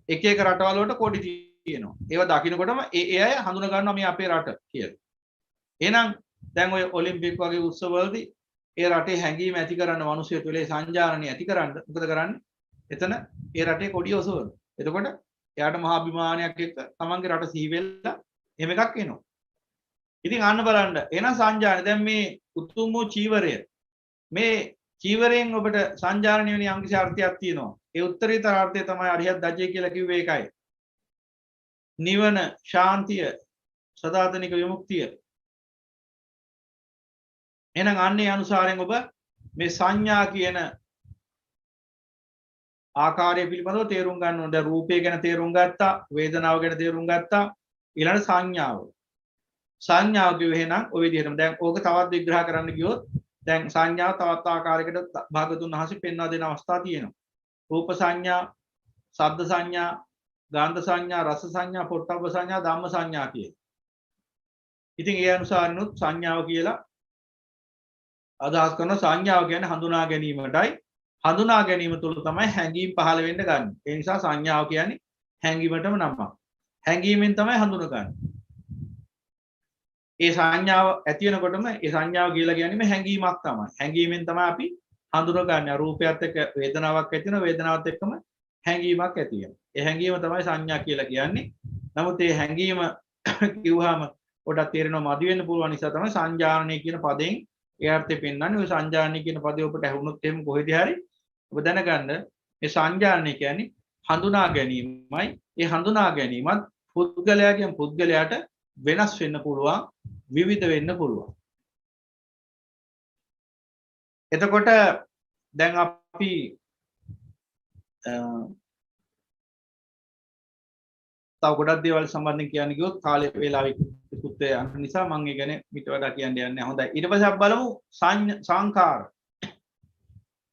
එක එක රටවල් වලට කොඩි තියෙනවා. ඒවා දකින්නකොටම ඒ අය හඳුන ගන්නවා මේ අපේ රට කියලා. එහෙනම් දැන් ඔය ඔලිම්පික් වගේ උත්සවවලදී ඒ රටේ හැඟීම ඇති කරන්න මිනිස්සු තුලේ සංජානනය ඇති කරන්න මොකද කරන්නේ? එතන ඒ රටේ කොඩිය ඔසවන. එතකොට එයාට මහා අභිමානයක් එක්ක තමන්ගේ රට සිහි වෙලා එහෙම එකක් එනවා. ඉතින් අන්න බලන්න. එහෙනම් සංජානනය දැන් මේ උතුම් වූ චීවරය මේ චීවරයෙන් ඔබට සංජානනය වෙන යම්කිසි අර්ථයක් තියෙනවා. ඒ උත්තරීතර අර්ථය තමයි අරියත් දජය කියලා කිව්වේ ඒකයි. නිවන, ශාන්තිය, සදාතනික විමුක්තිය. එහෙනම් අන්නේ අනුසාරයෙන් ඔබ මේ සංඥා කියන ආකාරය පිළිබඳව තේරුම් ගන්න ඕනේ. දැන් රූපය ගැන තේරුම් ගත්තා, වේදනාව ගැන තේරුම් ගත්තා, ඊළඟ සංඥාව. සංඥාව කියුවේ එහෙනම් ඔය විදිහටම දැන් ඕක තවත් විග්‍රහ කරන්න ගියොත් දැන් සංඥා තවත් ආකාරයකට භාගතුන් වහන්සේ පෙන්වා දෙන අවස්ථා තියෙනවා. රූප සංඥා, ශබ්ද සංඥා, ගන්ධ සංඥා, රස සංඥා, පොට්ටබ්බ සංඥා, ධම්ම සංඥා කිය. ඉතින් ඒ අනුසාරිනුත් සංඥාව කියලා අදහස් කරන සංඥාව කියන්නේ හඳුනා ගැනීමටයි. හඳුනා ගැනීම තුළ තමයි හැඟීම් පහළ වෙන්න ගන්න. ඒ නිසා සංඥාව කියන්නේ හැඟීමටම නමක්. හැඟීමෙන් තමයි හඳුනගන්නේ. ඒ සංඥාව ඇති වෙනකොටම ඒ සංඥාව කියලා කියන්නේ මේ හැඟීමක් තමයි. හැඟීමෙන් තමයි අපි හඳුනගන්නේ. රූපයත් එක්ක වේදනාවක් ඇති වෙනවා. වේදනාවත් එක්කම හැඟීමක් ඇති වෙනවා. ඒ හැඟීම තමයි සංඥා කියලා කියන්නේ. නමුත් ඒ හැඟීම කිව්වහම පොඩක් තේරෙනවා මදි වෙන්න පුළුවන් නිසා තමයි සංජානනය කියන පදයෙන් ඒ අර්ථය පෙන්වන්නේ. ඔය සංජානනය කියන පදේ ඔබට ඇහුනොත් එහෙම කොහෙද හරි ඔබ දැනගන්න මේ සංජානනය කියන්නේ හඳුනා ගැනීමයි. ඒ හඳුනා ගැනීමත් පුද්ගලයාගෙන් පුද්ගලයාට වෙනස් වෙන්න පුළුවන්, විවිධ වෙන්න පුළුවන්. එතකොට දැන් අපි තව ගොඩක් දේවල් සම්බන්ධයෙන් කියන්න ගියොත් කාලේ වේලාව ඉක්ුත් යන නිසා මම ඒ ගැන පිට වඩා කියන්න යන්නේ නැහැ. හොඳයි. ඊට පස්සේ අපි බලමු සංඛාර.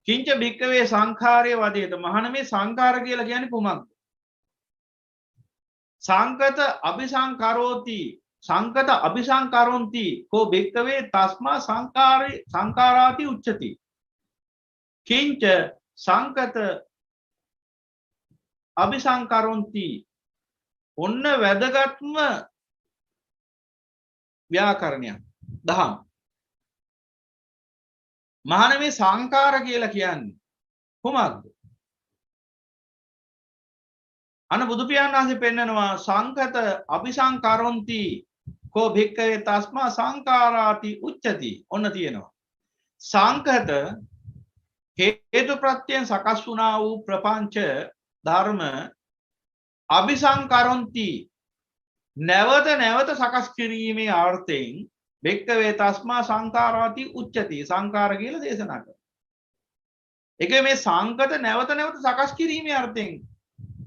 කිංච භික්කවේ සංඛාරයේ වදේත. මහණ මේ සංඛාර කියලා කියන්නේ කුමක්ද? සංකත අபிසංකරෝති සංකත අபிසංකරොන්ති කෝ භික්කවේ තස්මා සංඛාරාති උච්චති. කිංච සංකත අபிසංකරොන්ති. ඔන්න වැදගත්ම ව්‍යාකරණයක් දහම්. මහණ මේ සංඛාර කියලා කියන්නේ කොහොමද? අන බුදු පියාණන් වහන්සේ පෙන්නනවා සංකත අபிසංකරොන්ති කෝ භික්කවේ තස්මා සංඛාරාති උච්චති. ඔන්න තියෙනවා. සංකත හේතු ප්‍රත්‍යයෙන් සකස් වුණා වූ ප්‍රපංච ධර්ම අபிසංකරොන්ති නැවත නැවත සකස් කිරීමේ අර්ථයෙන් භික්කවේ තස්මා සංඛාරාති උච්චති. සංඛාර කියලා දේශනා කරනවා. ඒකේ මේ සංකත නැවත නැවත සකස් කිරීමේ අර්ථයෙන්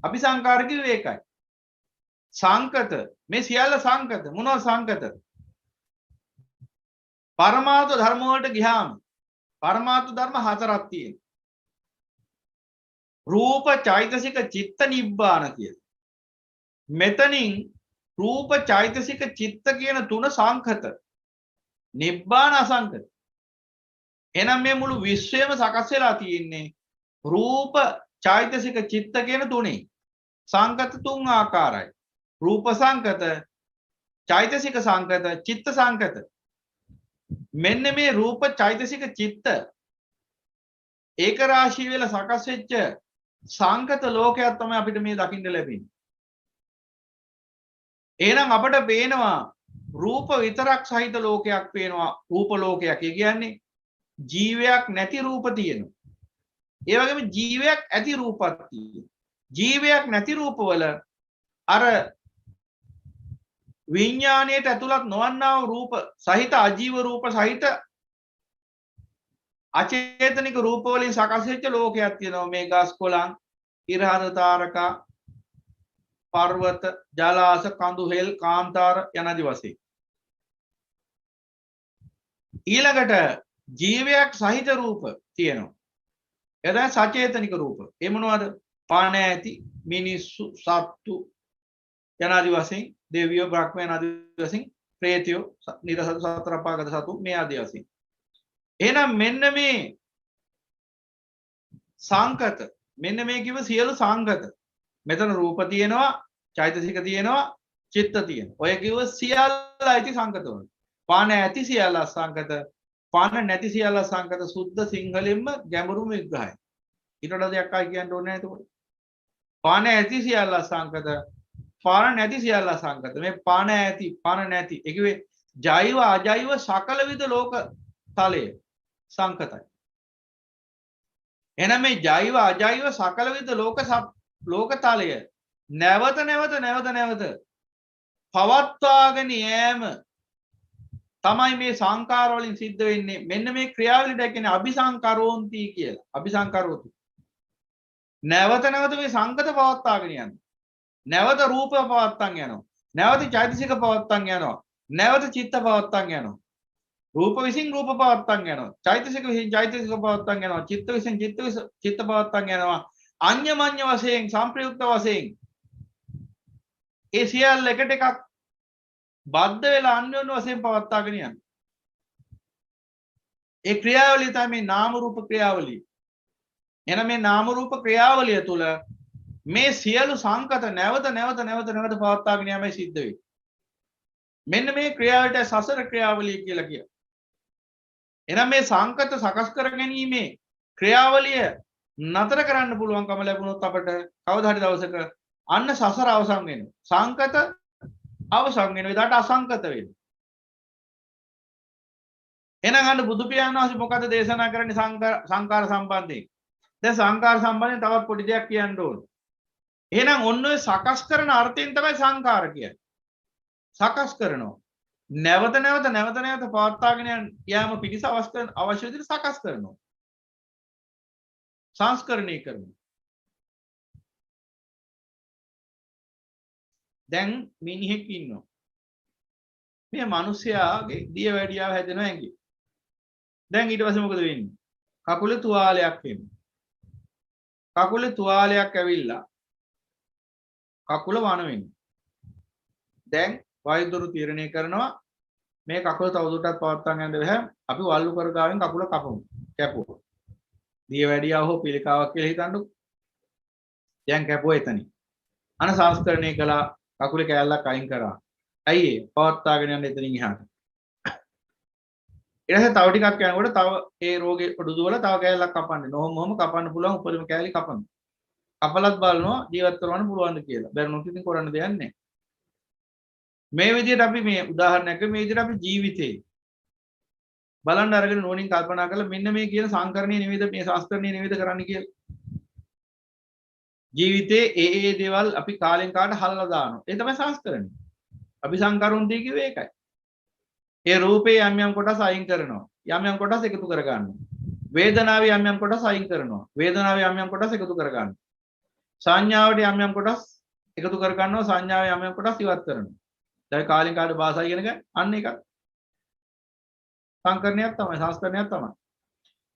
අபிසංකාර කිව්වේ ඒකයි. සංකත මේ සියල්ල සංකත. මොනවා සංකත? පරමාර්ථ ධර්ම වලට ගියාම පරමාර්ථ ධර්ම හතරක් තියෙනවා. රූප, චෛතසික, චිත්ත, නිබ්බාන කියලා. මෙතනින් රූප, චෛතසික, චිත්ත කියන තුන සංකත. නිබ්බාන අසංකත. එහෙනම් මේ මුළු විශ්වයම සකස් වෙලා තියෙන්නේ රූප, චෛතසික, චිත්ත කියන තුනේ. සංකත තුන් ආකාරයි. රූප සංකත, චෛතසික සංකත, චිත්ත සංකත. මෙන්න මේ රූප, චෛතසික, චිත්ත ඒක රාශී වෙලා සකස් වෙච්ච සංකත ලෝකයක් තමයි අපිට මේ දකින්න ලැබෙන්නේ. එහෙනම් අපට පේනවා රූප විතරක් සහිත ලෝකයක් පේනවා. රූප ලෝකයක්. ඒ කියන්නේ ජීවයක් නැති රූප තියෙනවා. ඒ වගේම ජීවයක් ඇති රූපක් තියෙනවා. ජීවයක් නැති රූපවල අර විඥාණයට ඇතුළත් නොවන්නා වූ රූප සහිත අජීව රූප සහිත අචේතනික රූප වලින් සකස් වෙච්ච ලෝකයක් තියෙනවා. මේ ගස් කොළන්, ඉරහඳ තාරකා, පර්වත, ජලාශ, කඳු හෙල්, කාන්තාර යනාදී වශයෙන්. ඊළඟට ජීවයක් සහිත රූප තියෙනවා. එදා සචේතනික රූප. ඒ මොනවද? පාන ඇති මිනිස්සු, සත්තු යනාදී වශයෙන්, දෙවියෝ, බ්‍රහ්මයන් ආදී වශයෙන්, ප්‍රේතයෝ, නිරසතු, සතර අපාගත සතු මේ ආදී වශයෙන්. එහෙනම් මෙන්න මේ සංකත, මෙන්න මේ කිව්ව සියලු සංකත. මෙතන රූප තියෙනවා, චෛතසික තියෙනවා, චිත්ත තියෙනවා. ඔය කිව්ව සියල්ල ඇති සංකතවල. පාන ඇති සියල්ල සංකත, පාන නැති සියල්ල සංකත. සුද්ධ සිංහලෙන්ම ගැඹුරුම විග්‍රහය. ඊට වඩා දෙයක් ආයි කියන්න ඕනේ නැහැ එතකොට. පාන ඇති සියල්ල සංකත, පාන නැති සියල්ල සංකත. මේ පාන ඇති, පාන නැති. ඒ කිව්වේ ජෛව අජෛව සකල විද ලෝක තලය සංකතයි. එහෙනම් මේ ජෛව අජෛව සකල විද ලෝක තලය නැවත පවත්වාගෙන යෑම තමයි මේ සංකාර වලින් සිද්ධ වෙන්නේ. මෙන්න මේ ක්‍රියාවලියට කියන්නේ අபிසංකරෝන්ති කියලා. අபிසංකරෝති. නැවත මේ සංකත පවත්වාගෙන යනවා. නැවත රූප පවත්වාගෙන යනවා. නැවත චෛතසික පවත්වාගෙන යනවා. නැවත චිත්ත පවත්වාගෙන යනවා. රූප විසින් රූප පවත්තන් යනවා. චෛතසික විසින් චෛතසික පවත්තන් යනවා. චිත්ත විසින් චිත්ත පවත්තන් යනවා. අඤ්ඤමඤ්ඤ වශයෙන් සංප්‍රයුක්ත වශයෙන් ඒ සියල්ල එකට එකක් බද්ධ වෙලා අන්‍යෝන්‍ය වශයෙන් පවත්වාගෙන යනවා. ඒ ක්‍රියාවලිය තමයි නාම රූප ක්‍රියාවලිය. එහෙනම් මේ නාම රූප ක්‍රියාවලිය තුල මේ සියලු සංකත නැවත පවත්වාගෙන යෑමයි සිද්ධ වෙන්නේ. මෙන්න මේ ක්‍රියාවට සසර ක්‍රියාවලිය කියලා කියනවා. එහෙනම් මේ සංකත සකස් කර ගැනීමේ ක්‍රියාවලිය නතර කරන්න පුළුවන්කම ලැබුණොත් අපට කවදා හරි දවසක අන්න සසර අවසන් වෙනවා. සංකත අවසන් වෙනවා. ඊට අසංකත වෙනවා. එහෙනම් අන්න බුදු පියාණන් වහන්සේ මොකද දේශනා කරන්නේ සංකාර සම්බන්ධයෙන්? දැන් සංකාර සම්බන්ධයෙන් තවත් පොඩි දෙයක් කියන්න ඕන. එහෙනම් ඔන්න ඔය සකස් කරන අර්ථයෙන් තමයි සංකාර කියන්නේ. සකස් කරනවා. නැවත පවත්වාගෙන යාම පිණිස අවශ්‍ය විදිහට සකස් කරනවා. සංස්කරණය කරනවා. දැන් මිනිහෙක් ඉන්නවා. මේ මිනිස්යාගේ දිය වැඩියාව හැදෙනවා ඇඟේ. දැන් ඊට පස්සේ මොකද වෙන්නේ? කකුලේ තුවාලයක් එන්නේ. කකුලේ තුවාලයක් ඇවිල්ලා කකුල වණ වෙන්නේ. දැන් වෛද්‍යවරු තීරණය කරනවා මේ කකුල තවදුරටත් පවත්වාගෙන යන්න බැහැ. අපි වල්ලු කර ගාවෙන් කකුල කැපුවා. දිය වැඩියාව හෝ පිළිකාවක් කියලා හිතන්නකො. දැන් කැපුවා එතනින්. අන සංස්කරණය කළා කකුලේ කෑල්ලක් අයින් කරා. ඇයි ඒ පවත්වාගෙන යන්න එතනින් එහාට. ඊට පස්සේ තව ටිකක් යනකොට තව ඒ රෝගේ පොඩු දුවලා තව කෑල්ලක් කපන්න. නොහොම කපන්න පුළුවන් උපරිම කෑලි කපන්න. කපලත් බලනවා ජීවත් කරවන්න පුළුවන්ද කියලා. බැරිනොත් ඉතින් කරන්න දෙයක් නැහැ. මේ විදිහට අපි මේ උදාහරණයක් මේ විදිහට අපි ජීවිතේ බලන්න අරගෙන නෝනින් කල්පනා කරලා මෙන්න මේ කියන සංකරණීය නිවේද මේ සංස්කරණීය නිවේද කරන්න කියලා. ජීවිතේ ඒ දේවල් අපි කාලෙන් කාලට හලලා දානවා. ඒ තමයි සංස්කරණය. අපි සංකරුන්දී කිව්වේ ඒකයි. ඒ රූපේ යම් කොටස් අයින් කරනවා. යම් කොටස් එකතු කර ගන්නවා. වේදනාවේ යම් කොටස් අයින් කරනවා. වේදනාවේ යම් කොටස් එකතු කර ගන්නවා. සංඥාවට යම් කොටස් එකතු කර ගන්නවා. සංඥාවේ යම් කොටස් ඉවත් කරනවා. දැන් කාලෙන් කාලට භාෂාව ඉගෙන ගන්න අන්න එකක්. සංකරණයක් තමයි සංස්කරණයක් තමයි.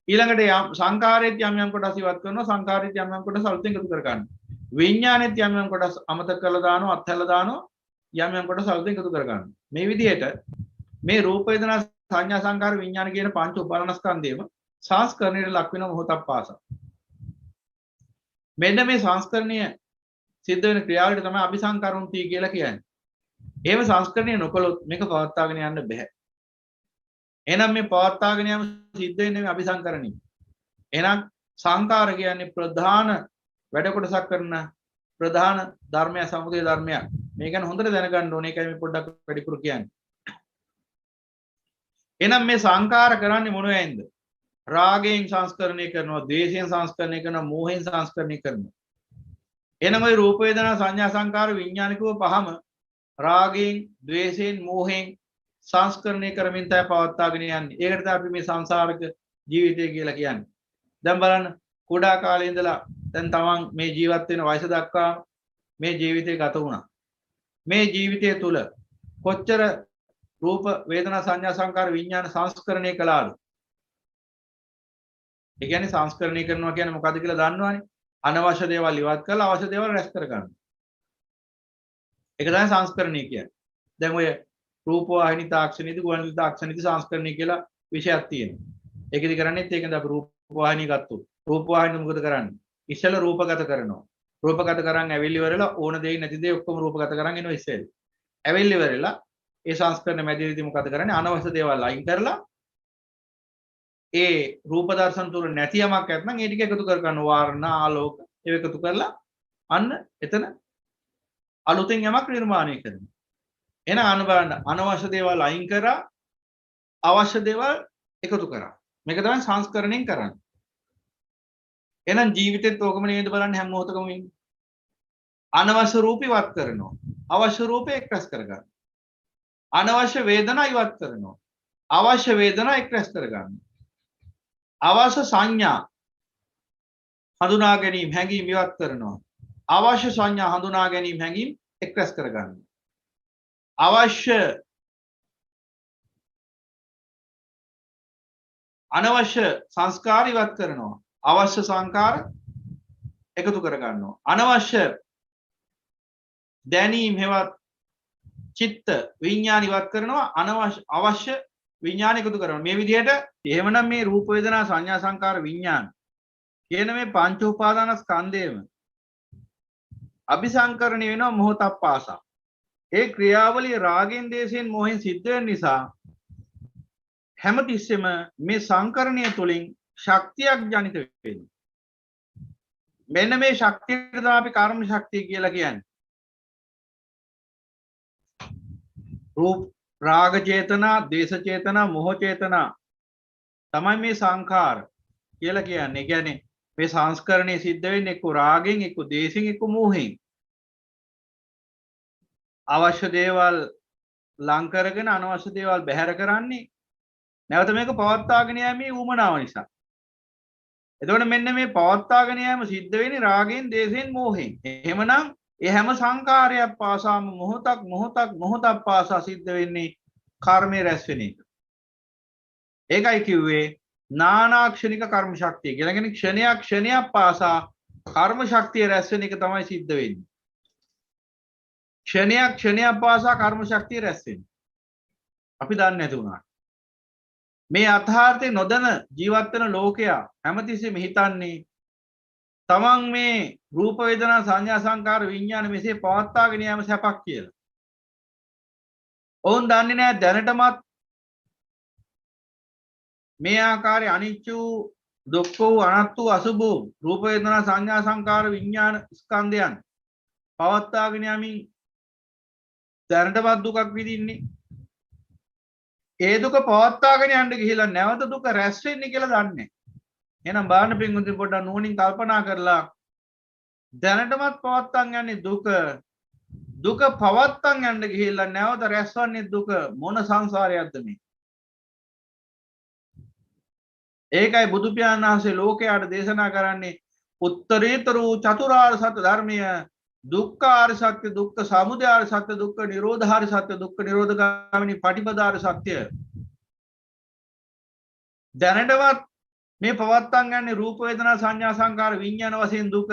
ඊළඟට සංකාරයේත් යම් කොටස් ඉවත් කරනවා. සංකාරයේත් යම් කොටස් අලුතෙන් එකතු කර ගන්නවා. විඥානෙත් යම් කොටස් අමතක කරලා දානවා. අත්හැරලා දානවා. යම් කොටස් අලුතෙන් එකතු කර ගන්නවා. මේ විදිහට මේ රූප වේදනා සංඥා සංකාර විඥාන කියන පංච උපාදානස්කන්ධයම සංස්කරණයට ලක් වෙන මොහොතක් පාසා. මෙන්න මේ සංස්කරණීය සිද්ධ වෙන ක්‍රියාවලියට තමයි අபிසංකරණති කියලා කියන්නේ. එහෙම සංස්කරණය නොකළොත් මේක පවත්වාගෙන යන්න බෑ. එහෙනම් මේ පවත්වාගෙන යාම සිද්ධ වෙන්නේ මේ අபிසංකරණී. එහෙනම් සංකාර කියන්නේ ප්‍රධාන වැඩ කොටසක් කරන ප්‍රධාන ධර්මය සමුදය ධර්මයක්. මේ ගැන හොඳට දැනගන්න ඕනේ. ඒකයි මේ පොඩ්ඩක් වැඩිපුර කියන්නේ. එහෙනම් මේ සංකාර කරන්නේ මොනවෙන්ද? රාගයෙන් සංස්කරණය කරනවා, ද්වේෂයෙන් සංස්කරණය කරනවා, මෝහයෙන් සංස්කරණය කරනවා. එහෙනම් ওই රූප වේදනා සංඥා සංකාර විඥානිකව පහම රාගයෙන්, ද්වේෂයෙන්, මෝහයෙන් සංස්කරණය කරමින් තමයි පවත්වාගෙන යන්නේ. ඒකට තමයි අපි මේ සංසාරික ජීවිතය කියලා කියන්නේ. දැන් බලන්න කුඩා කාලේ ඉඳලා දැන් තමන් මේ ජීවත් වෙන වයස දක්වා මේ ජීවිතය ගත වුණා. මේ ජීවිතය තුල කොච්චර රූප වේදනා සංඥා සංකාර විඥාන සංස්කරණය කළාද? ඒ කියන්නේ සංස්කරණය කරනවා කියන්නේ මොකද්ද කියලා දන්නවනේ. අනවශ්‍ය දේවල් ඉවත් කරලා අවශ්‍ය දේවල් රැස් කර ගන්න. ඒක තමයි සංස්කරණය කියන්නේ. දැන් ඔය රූප වාහිනී තාක්ෂණිකදී ගුවන්විදුලි තාක්ෂණිකදී සංස්කරණය කියලා විෂයක් තියෙනවා. ඒකෙදි කරන්නේත් ඒකද අපි රූප වාහිනී ගත්තොත්. රූප වාහිනී මොකද කරන්නේ? ඉස්සෙල්ලා රූපගත කරනවා. රූපගත කරන් ඇවිල්ලි ඉවරලා ඕන දෙයක් නැති දේ ඔක්කොම රූපගත කරන් එනවා ඉස්සෙල්ලා. ඇවිල්ලි ඉවරලා ඒ සංස්කරණ මැදදී මොකද කරන්නේ? අනවශ්‍ය දේවල් අයින් කරලා ඒ රූප දර්ශන තුල නැති යමක් නැත්නම් ඒ ටික එකතු කර ගන්නවා. වර්ණ ආලෝක ඒව එකතු කරලා අන්න එතන අලුතෙන් යමක් නිර්මාණය කරනවා. එහෙනම් අන්න බලන්න අනවශ්‍ය දේවල් අයින් කරා අවශ්‍ය දේවල් එකතු කරා. මේක තමයි සංස්කරණයෙන් කරන්නේ. එහෙනම් ජීවිතෙත් ඕකම නේද බලන්න හැම මොහොතකම වෙන්නේ. අනවශ්‍ය රූප ඉවත් කරනවා. අවශ්‍ය රූපේ එක්රැස් කරගන්නවා. අනවශ්‍ය වේදනා ඉවත් කරනවා. අවශ්‍ය වේදනා එක්රැස් කරගන්නවා. අවශ්‍ය සංඥා හඳුනා ගැනීම හැඟීම් ඉවත් කරනවා. අවශ්‍ය සංඥා හඳුනා ගැනීම හැඟීම් එක්රැස් කරගන්නවා. අවශ්‍ය අනවශ්‍ය සංස්කාර ඉවත් කරනවා. අවශ්‍ය සංස්කාර එකතු කර ගන්නවා. අනවශ්‍ය දැනීම් හෙවත් චිත්ත විඥාන ඉවත් කරනවා. අවශ්‍ය විඥාන එකතු කරනවා. මේ විදිහට එහෙමනම් මේ රූප වේදනා සංඥා සංකාර විඥාන කියන මේ පංච උපාදානස්කන්ධයම අபிසංකරණය වෙනවා මොහොතක් පාසා. ඒ ක්‍රියාවලිය රාගෙන් දේශයෙන් මොහෙන් සිද්ධ වෙන නිසා හැමතිස්සෙම මේ සංකරණය තුළින් ශක්තියක් ජනිත වෙනවා. මෙන්න මේ ශක්තියට තමයි අපි කර්ම ශක්තිය කියලා කියන්නේ. රූප රාග චේතනා, දේශ චේතනා, මොහ චේතනා තමයි මේ සංඛාර කියලා කියන්නේ. කියන්නේ මේ සංස්කරණය සිද්ධ වෙන්නේ එක්ක රාගෙන්, එක්ක දේශෙන්, එක්ක මොහෙන්. අවශ්‍ය දේවල් ලං කරගෙන අනවශ්‍ය දේවල් බැහැර කරන්නේ නැවත මේක පවත්වාගෙන යෑමේ උමනාව නිසා. එතකොට මෙන්න මේ පවත්වාගෙන යෑම සිද්ධ වෙන්නේ රාගෙන්, දේශෙන්, මොහෙන්. එහෙමනම් ඒ හැම සංකාරයක් පාසාම මොහොතක් පාසා සිද්ධ වෙන්නේ කර්මයේ රැස් වෙන එක. ඒකයි කිව්වේ නානාක්ෂණික කර්ම ශක්තිය කියලා. කියන්නේ ක්ෂණයක් පාසා කර්ම ශක්තිය රැස් වෙන එක තමයි සිද්ධ වෙන්නේ. ක්ෂණයක් පාසා කර්ම ශක්තිය රැස් වෙන්නේ. අපි දන්නේ නැති වුණා. මේ අර්ථාර්ථය නොදැන ජීවත් වෙන ලෝකයා හැමතිස්සෙම හිතන්නේ තමන් මේ රූප වේදනා සංඥා සංකාර විඥාන මෙසේ පවත්වාගෙන යාම සැපක් කියලා. ඔවුන් දන්නේ නැහැ දැනටමත් මේ ආකාරයේ අනිච්ච වූ, දුක්ඛ වූ, අනාත්ම වූ, අසුභ වූ රූප වේදනා සංඥා සංකාර විඥාන ස්කන්ධයන් පවත්වාගෙන යමින් දැනටමත් දුකක් විඳින්නේ. ඒ දුක පවත්වාගෙන යන්න ගිහිලා නැවත දුක රැස් වෙන්නේ කියලා දන්නේ. එහෙනම් බාහන පින්වුතුනි පොඩ්ඩක් නුවණින් කල්පනා කරලා දැනටමත් පවත්වාගෙන යන්නේ දුක පවත්වාගෙන යන්න ගිහිල්ලා නැවත රැස්වන්නේ දුක. මොන සංසාරයක්ද මේ? ඒකයි බුදු පියාණන් වහන්සේ ලෝකයට දේශනා කරන්නේ උත්තරීතර වූ චතුරාර්ය සත්‍ය ධර්මය, දුක්ඛාර්ය සත්‍ය, දුක්ඛ සමුදයාර්ය සත්‍ය, දුක්ඛ නිරෝධාර්ය සත්‍ය, දුක්ඛ නිරෝධගාමිනී පටිපදාර්ය සත්‍ය. දැනටවත් මේ පවත්තන් යන්නේ රූප වේදනා සංඥා සංකාර විඥාන වශයෙන් දුක.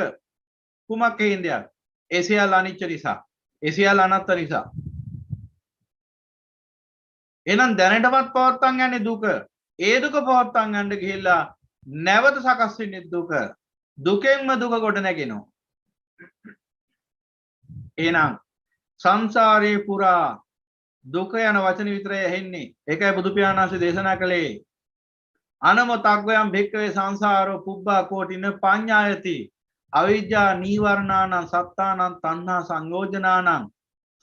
කුමක් හේඳයක්? ඒ සියල්ල අනිච්ච නිසා, ඒ සියල්ල අනාත්ම නිසා. එහෙනම් දැනටවත් පවත්තන් යන්නේ දුක. ඒ දුක පවත්තන් යන්න ගිහිල්ලා නැවත සකස් වෙන්නේ දුක. දුකෙන්ම දුක කොට නැගෙනවා. එහෙනම් සංසාරේ පුරා දුක යන වචන විතරයි ඇහෙන්නේ. ඒකයි බුදු පියාණන් වහන්සේ දේශනා කළේ අනමතග්ගයන් භික්කවේ සංසාරෝ පුබ්බා කෝටින පඤ්ඤායති අවිජ්ජා නීවරණානං සත්තානං තණ්හා සංයෝජනානං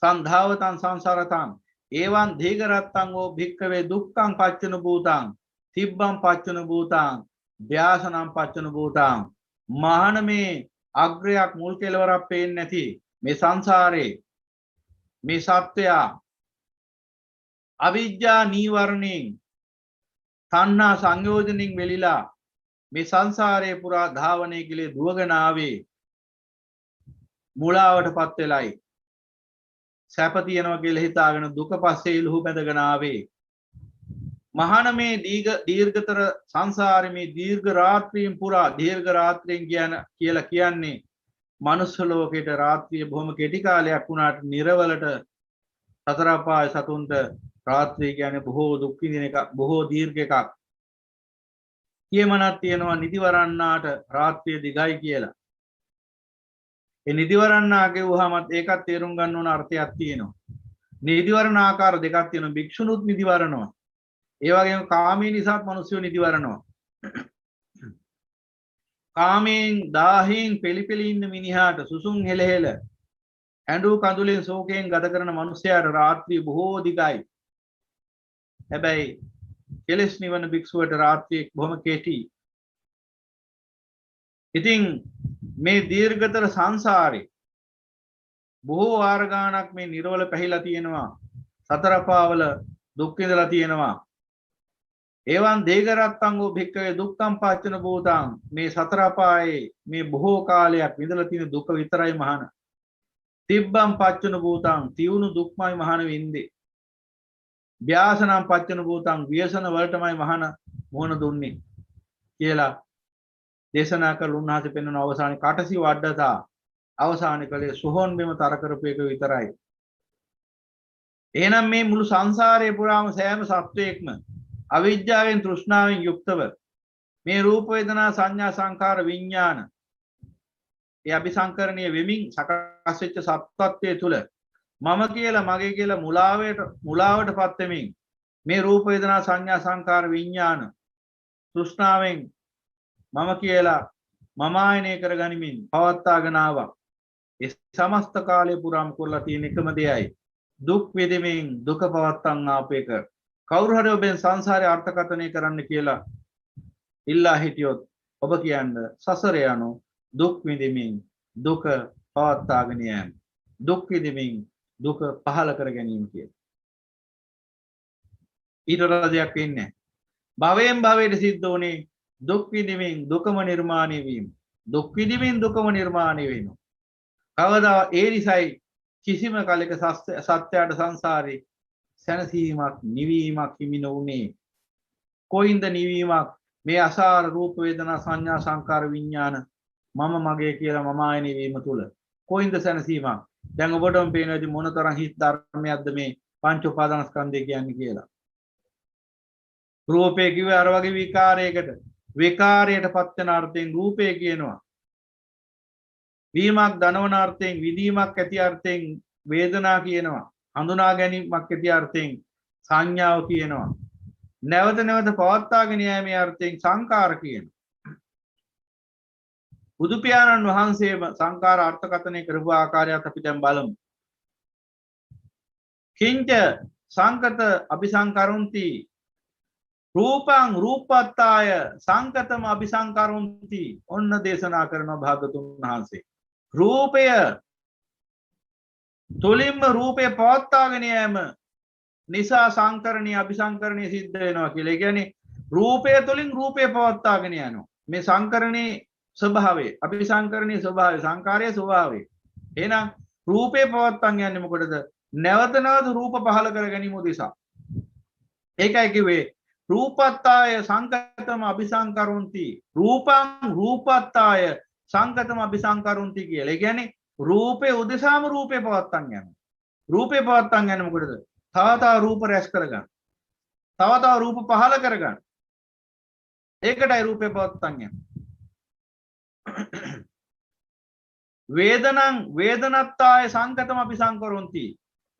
සංධාවතං සංසාරතං එවං දීඝරත්තං ඕ භික්කවේ දුක්ඛං පච්චන භූතං තිබ්බං පච්චන භූතං ව්‍යාසනං පච්චන භූතං. මහාන මේ අග්‍රයක් මුල් කෙලවරක් පේන්නේ නැති මේ සංසාරේ මේ සත්‍යය අවිජ්ජා නීවරණෙන් තණ්හා සංයෝජනෙන් වෙලිලා මේ සංසාරේ පුරා ධාවනයේ ගිලේ දුවගෙන ආවේ මුලාවටපත් වෙලයි. සැප තියනවා කියලා හිතාගෙන දුක පස්සේ ඉලහු බැඳගෙන ආවේ. මහාන මේ දීර්ඝතර සංසාරේ මේ දීර්ඝ රාත්‍රියෙන් පුරා දීර්ඝ රාත්‍රියෙන් කියලා කියන්නේ මනුස්ස ලෝකේට රාත්‍රිය බොහොම කෙටි කාලයක් වුණාට නිර්වලට සතර අපාය සතුන්ට රාත්‍රිය කියන්නේ බොහෝ දුක් විඳින එකක්, බොහෝ දීර්ඝ එකක්. කියමනක් තියෙනවා නිදිවරන්නාට රාත්‍රිය දිගයි කියලා. ඒ නිදිවරන්නා කියුවාමත් ඒකත් තේරුම් ගන්න ඕන අර්ථයක් තියෙනවා. නිදිවරණ ආකාර දෙකක් තියෙනවා. භික්ෂුණුත් නිදිවරනවා. ඒ වගේම කාමී නිසාත් මිනිස්සු නිදිවරනවා. කාමයෙන් දාහෙන් පෙලිපෙලි ඉන්න මිනිහාට සුසුම් හෙලහෙල ඇඬු කඳුලෙන් ශෝකයෙන් ගත කරන මිනිසයාට රාත්‍රිය බොහෝ දිගයි. හැබැයි කෙලස් නිවන භික්ෂුවට රාත්‍රිය බොහොම කෙටි. ඉතින් මේ දීර්ඝතර සංසාරේ බොහෝ වාර ගාණක් මේ නිරවල පැහිලා තියෙනවා. සතර පාවල දුක් විඳලා තියෙනවා. එවන් දේගරත්තං වූ භික්කවේ දුක්ඛං පච්චන භූතං. මේ සතර අපායේ මේ බොහෝ කාලයක් විඳලා තියෙන දුක විතරයි මහාන. තිබ්බං පච්චන භූතං. තියුණු දුක්මයි මහාන වින්දේ. ව්‍යාසනම් පච්චන භූතං ව්‍යසන වලටමයි මහාන මොහොන දුන්නේ කියලා දේශනා කළ උන්වහන්සේ පෙන්වන අවසානයේ කටසි වඩතා අවසානයේ කලේ සුහොන් බිම තර කරපු එක විතරයි. එහෙනම් මේ මුළු සංසාරයේ පුරාම සෑම සත්වයක්ම අවිජ්ජාවෙන් තෘෂ්ණාවෙන් යුක්තව මේ රූප වේදනා සංඥා සංකාර විඥාන ඒ අபிසංකරණීය වෙමින් සකස් වෙච්ච සත්‍යත්වයේ තුල මම කියලා මගේ කියලා මුලාවටපත් වෙමින් මේ රූප වේදනා සංඥා සංකාර විඥාන තෘෂ්ණාවෙන් මම කියලා මම ආයනය කරගනිමින් පවත්වාගෙන ආවා. ඒ සමස්ත කාලය පුරාම කරලා තියෙන එකම දෙයයි දුක් විඳින්මින් දුක පවත්තන් ආපේක. කවුරු හරි ඔබෙන් සංසාරේ අර්ථකථනය කරන්න කියලා ඉල්ලා හිටියොත් ඔබ කියන්නේ සසර යනු දුක් විඳින්මින් දුක පවත්වාගෙන යෑම. දුක් විඳින්මින් දුක පහල කර ගැනීම කියලා. ඊට වඩා දෙයක් වෙන්නේ නැහැ. භවයෙන් භවයට සිද්ධ වුණේ දුක් විඳින්මින් දුකම නිර්මාණය වීම. දුක් විඳින්මින් දුකම නිර්මාණය වෙනවා. කවදා ඒ නිසයි කිසිම කලක සත්‍යයට සංසාරේ සැනසීමක් නිවීමක් හිමි නොවුනේ. කොයින්ද නිවීමක්? මේ අසාර රූප වේදනා සංඥා සංකාර විඥාන මම මගේ කියලා මම ආයනය වීම තුල කොයින්ද සැනසීමක්? දැන් ඔබටම පේනවාද මොනතරම් හිත් ධර්මයක්ද මේ පංච උපාදානස්කන්ධය කියන්නේ කියලා. රූපේ කිව්වේ අර වගේ විකාරයකට විකාරයට පත් වෙන අර්ථයෙන් රූපේ කියනවා. වීමක් දනවන අර්ථයෙන් විදීමක් ඇති අර්ථයෙන් වේදනා කියනවා. හඳුනා ගැනීමක් ඇති අර්ථයෙන් සංඥාව කියනවා. නැවත නැවත පවත්වාගෙන යෑමේ අර්ථයෙන් සංකාර කියනවා. බුදු පියාණන් වහන්සේම සංකාර අර්ථකථනය කරපු ආකාරයත් අපි දැන් බලමු. කිංච සංකත අபிසංකරොන්ති රූපං රූපත්තාය සංකතම අபிසංකරොන්ති. ඔන්න දේශනා කරන භාගතුන් වහන්සේ රූපය තුලින්ම රූපය පවත්වාගෙන යෑම නිසා සංකරණීය අபிසංකරණීය සිද්ධ වෙනවා කියලා. ඒ කියන්නේ රූපය තුලින් රූපය පවත්වාගෙන යනවා. මේ සංකරණේ ස්වභාවය අபிසංකරණීය ස්වභාවය සංකාරයේ ස්වභාවය. එහෙනම් රූපේ පවත්වාගෙන යන්නේ මොකටද? නැවත නැවත රූප පහල කර ගැනීම උදෙසා. ඒකයි කිව්වේ රූපත්තාය සංකතම අபிසංකරොන්ති රූපං රූපත්තාය සංකතම අபிසංකරොන්ති කියලා. ඒ කියන්නේ රූපේ උදෙසාම රූපේ පවත්තන් යනවා. රූපේ පවත්තන් යන්නේ මොකටද? තව තව රූප රැස් කරගන්න. තව තව රූප පහල කරගන්න. ඒකටයි රූපේ පවත්තන් යන්නේ. වේදනං වේදනත්තාය සංකතම අபிසංකරොන්ති.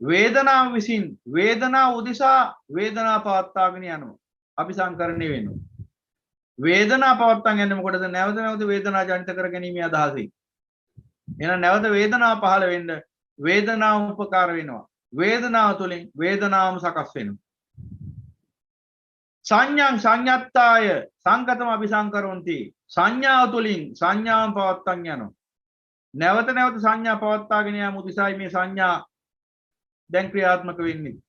වේදනාව විසින් වේදනාව උදෙසා වේදනාව පවත්වාගෙන යනවා. අபிසංකරණය වෙනවා. වේදනාව පවත්තන් යන්නේ මොකටද? නැවත නැවත වේදනාව ජනිත කර ගැනීම අදහසින්. එහෙනම් නැවත වේදනාව පහළ වෙන්න වේදනාව උපකාර වෙනවා. වේදනාව තුළින් වේදනාවම සකස් වෙනවා. සංඥං සංයත්තාය සංකතම අபிසංකරොන්ති. සංඥාව තුළින් සංඥාවම පවත්තන් යනවා. නැවත නැවත සංඥා පවත්වාගෙන යාම උදෙසායි මේ සංඥා දැන් ක්‍රියාත්මක වෙන්නේ.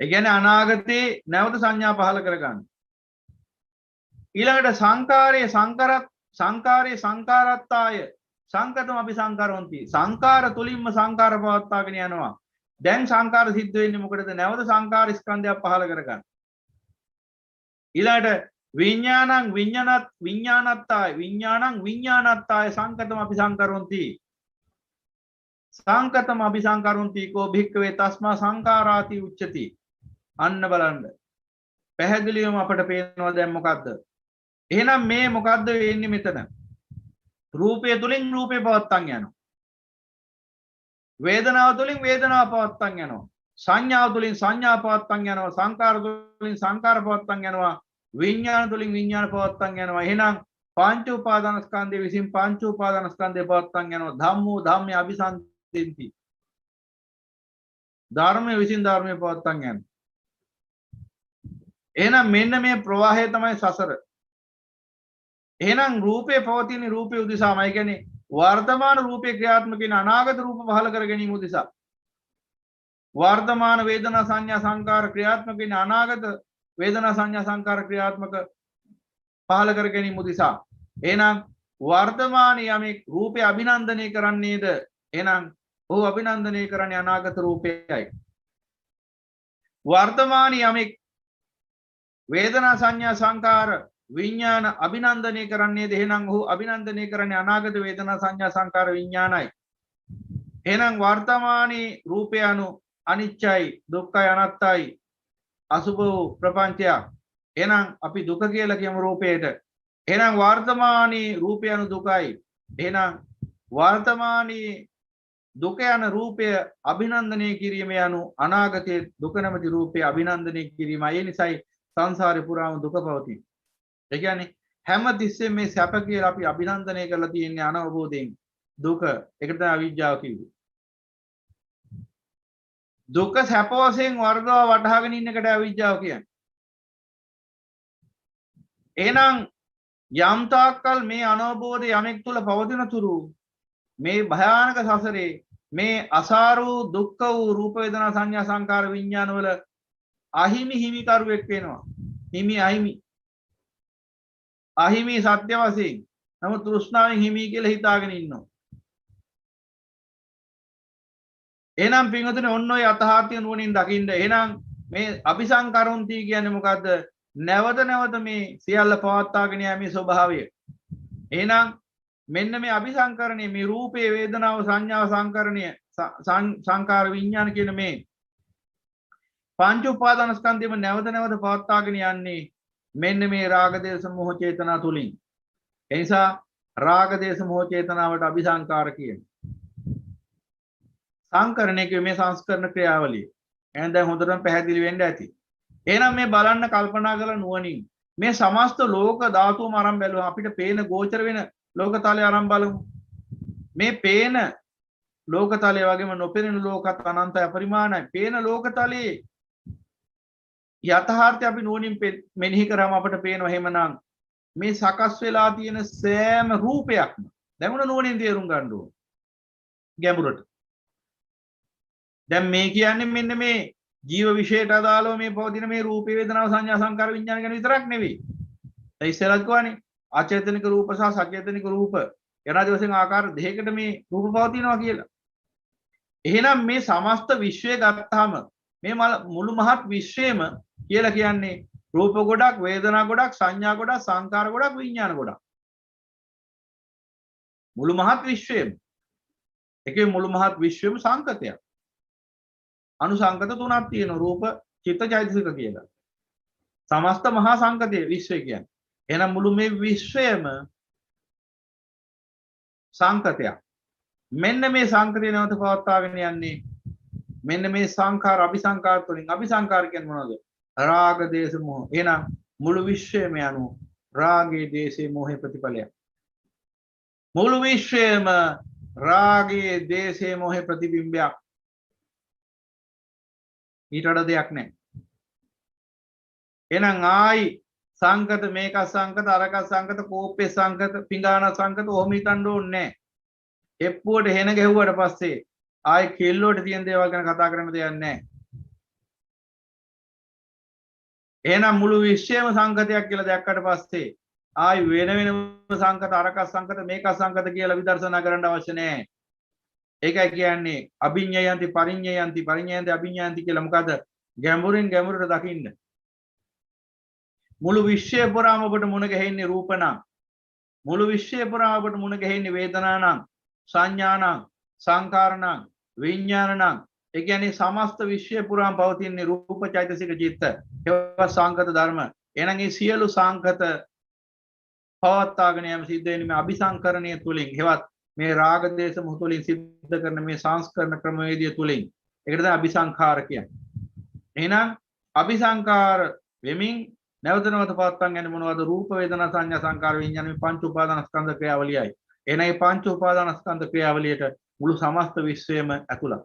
ඒ කියන්නේ අනාගතේ නැවත සංඥා පහළ කරගන්න. ඊළඟට සංකාරයේ සංකාරත්තාය සංකතම අபிසංකරොන්ති. සංකාර තුලින්ම සංකාර පවත්වාගෙන යනවා. දැන් සංකාර සිද්ධ වෙන්නේ මොකටද? නැවත සංකාර ස්කන්ධයක් පහළ කරගන්න. ඊළඟට විඥානත්තාය සංකතම අபிසංකරොන්ති. සංකතම අபிසංකරොන්ති කෝ භික්කවේ තස්මා සංකාරාති උච්චති. අන්න බලන්න. පැහැදිලිවම අපට පේනවා දැන් මොකද්ද? එහෙනම් මේ මොකද්ද වෙන්නේ මෙතන? රූපය තුලින් රූපේ පවත්තන් යනවා. වේදනාව තුලින් වේදනාව පවත්තන් යනවා. සංඥාව තුලින් සංඥා පවත්තන් යනවා. සංකාර තුලින් සංකාර පවත්තන් යනවා. විඥාන තුලින් විඥාන පවත්තන් යනවා. එහෙනම් පංච උපාදානස්කන්ධය විසින් පංච උපාදානස්කන්ධය පවත්තන් යනවා. ධම්මෝ ධම්මේ අபிසංදින්ති. ධර්මයේ විසින් ධර්මයේ පවත්තන් යනවා. එහෙනම් මෙන්න මේ ප්‍රවාහය තමයි සසර. එහෙනම් රූපේ පවතින රූපේ උදෙසාම ඒ කියන්නේ වර්තමාන රූපේ ක්‍රියාත්මක වෙන අනාගත රූප පහල කර ගැනීම උදෙසා වර්තමාන වේදනා සංඥා සංකාර ක්‍රියාත්මක වෙන අනාගත වේදනා සංඥා සංකාර ක්‍රියාත්මක පහල කර ගැනීම උදෙසා එහෙනම් වර්තමානයේ යමෙක් රූපේ අභිනන්දනය කරන්නේද එහෙනම් ඔහු අභිනන්දනය කරන්නේ අනාගත රූපයයි वर्तमान යමෙක් වේදනා සංඥා සංකාර විඥාන අභිනන්දනය කරන්නේ එහෙනම් ඔහු අභිනන්දනය කරන්නේ අනාගත වේදනා සංඥා සංකාර විඥානයි. එහෙනම් වර්තමානයේ රූපය anu අනිච්චයි දුක්ඛයි අනාත්තයි අසුභ ප්‍රපංචයක්. එහෙනම් අපි දුක කියලා කියමු රූපයට. එහෙනම් වර්තමානයේ රූපය anu දුකයි. එහෙනම් වර්තමානයේ දුක යන රූපය අභිනන්දනය කිරීම යනු අනාගතයේ දුක නැමැති රූපය අභිනන්දනය කිරීමයි. ඒ නිසායි සංසාරේ පුරාම දුක පවතී. ඒ කියන්නේ හැම තිස්සෙම මේ සැප කියලා අපි අභිනන්දනය කරලා තියෙන්නේ අනවබෝධයෙන් දුක. ඒකට තමයි අවිජ්ජාව කිව්වේ. දුක සැප වශයෙන් වර්ධව වටහාගෙන ඉන්න එකට අවිජ්ජාව කියන්නේ. එහෙනම් යම් තාක්කල් මේ අනවබෝධය යමෙක් තුල පවතින තුරු මේ භයානක සසරේ මේ අසාර වූ දුක්ඛ වූ රූප වේදනා සංඥා සංකාර විඥාන වල අහිමි හිමිකරුවෙක් වෙනවා. හිමි අහිමි සත්‍ය වශයෙන් නමුත් තෘෂ්ණාවෙන් හිමි කියලා හිතාගෙන ඉන්නවා. එහෙනම් පින්වතුනි ඔන්න ඔය යථාර්ථය නුවණින් දකින්න. එහෙනම් මේ අபிසංකරොන්ති කියන්නේ මොකද්ද? නැවත නැවත මේ සියල්ල පවත්වාගෙන යෑමේ ස්වභාවය. එහෙනම් මෙන්න මේ අபிසංකරණය මේ රූපේ වේදනාව සංඥාව සංකරණය සංකාර විඥාන කියන මේ පංච උපාදානස්කන්ධයම නැවත නැවත පවත්වාගෙන යන්නේ මෙන්න මේ රාග දේශ මොහ චේතනා තුලින්. ඒ නිසා රාග දේශ මොහ චේතනාවට අபிසංකාර කියන්නේ. සංකරණය කිය මේ සංස්කරණ ක්‍රියාවලිය. එහෙනම් දැන් හොඳටම පැහැදිලි වෙන්න ඇති. එහෙනම් මේ බලන්න කල්පනා කරලා නුවණින් මේ සමස්ත ලෝක ධාතුවම අරන් බැලුවා අපිට පේන ගෝචර වෙන ලෝකතලය අරන් බලමු. මේ පේන ලෝකතලය වගේම නොපෙනෙන ලෝකත් අනන්තය අපරිමාණයි. පේන ලෝකතලයේ යථාර්ථය අපි නුවණින් මෙනෙහි කරාම අපට පේනවා එහෙමනම් මේ සකස් වෙලා තියෙන සෑම රූපයක්ම දැන් නුවණින් තේරුම් ගන්න ඕන. ගැඹුරට. දැන් මේ කියන්නේ මෙන්න මේ ජීව විශේෂයට අදාළව මේ පවතින මේ රූප වේදනා සංඥා සංකාර විඥාන ගැන විතරක් නෙවෙයි. ඒ ඉස්සෙල්ලත් කියන්නේ අචේතනික රූප සහ සචේතනික රූප යනාදී වශයෙන් ආකාර දෙකකට මේ රූප පවතිනවා කියලා. එහෙනම් මේ සමස්ත විශ්වය ගත්තාම මේ මුළු මහත් විශ්වයම කියලා කියන්නේ රූප ගොඩක්, වේදනා ගොඩක්, සංඥා ගොඩක්, සංකාර ගොඩක්, විඥාන ගොඩක්. මුළු මහත් විශ්වයම. ඒකේ මුළු මහත් විශ්වයම සංකතයක්. අනුසංකත තුනක් තියෙනවා රූප, චිත්ත, චෛතසික කියලා. සමස්ත මහා සංකතය විශ්වය කියන්නේ. එහෙනම් මුළු මේ විශ්වයම සංකතයක්. මෙන්න මේ සංකතය නැවත පවත්වාගෙන යන්නේ මෙන්න මේ සංඛාර අபிසංකාර තුලින්. අபிසංකාර කියන්නේ මොනවද? රාග දේශ මොහ. එහෙනම් මුළු විශ්වයම යනු රාගයේ දේශේ මොහේ ප්‍රතිඵලයක්. මුළු විශ්වයම රාගයේ දේශේ මොහේ ප්‍රතිබිම්බයක්. ඊට වඩා දෙයක් නැහැ. එහෙනම් ආයි සංකත මේක සංකත අරක සංකත කෝප්පේ සංකත පිඟාන සංකත ඔහොම හිතන්න ඕනේ නැහැ. එප්පුවට හෙන ගැහුවට පස්සේ ආයි කෙල්ලෝට තියෙන දේවල් ගැන කතා කරන්න දෙයක් නැහැ. එහෙනම් මුළු විශ්වයම සංකතයක් කියලා දැක්කට පස්සේ ආයි වෙන වෙනම සංකත අරක සංකත මේක සංකත කියලා විදර්ශනා කරන්න අවශ්‍ය නැහැ. ඒකයි කියන්නේ අභිඤ්ඤයන්ති පරිඤ්ඤයන්ති පරිඤ්ඤයන්ති අභිඤ්ඤයන්ති කියලා. මොකද ගැඹුරින් ගැඹුරට දකින්න. මුළු විශ්වය පුරාම ඔබට මුණ ගැහෙන්නේ රූප නම්, මුළු විශ්වය පුරාම ඔබට මුණ ගැහෙන්නේ වේදනා නම්, සංඥා නම්, සංකාර නම්, විඥාන නම්. ඒ කියන්නේ සමස්ත විශ්වය පුරාම පවතින රූප, චෛතසික, චිත්ත ඒවා සංකත ධර්ම. එහෙනම් මේ සියලු සංකත පවත්වාගෙන යෑම සිද්ධ වෙන්නේ මේ අபிසංකරණය තුලින්. හෙවත් මේ රාග දේශ මොහ තුලින් සිද්ධ කරන මේ සංස්කරණ ක්‍රමවේදය තුලින්. ඒකට තමයි අபிසංඛාර කියන්නේ. එහෙනම් අபிසංඛාර වෙමින් නැවත නැවත පවත්වාගෙන යන්නේ මොනවද? රූප වේදනා සංඥා සංකාර විඥාන මේ පංච උපාදානස්කන්ධ ක්‍රියාවලියයි. එහෙනම් මේ පංච උපාදානස්කන්ධ ක්‍රියාවලියට මුළු සමස්ත විශ්වයම ඇතුළත්.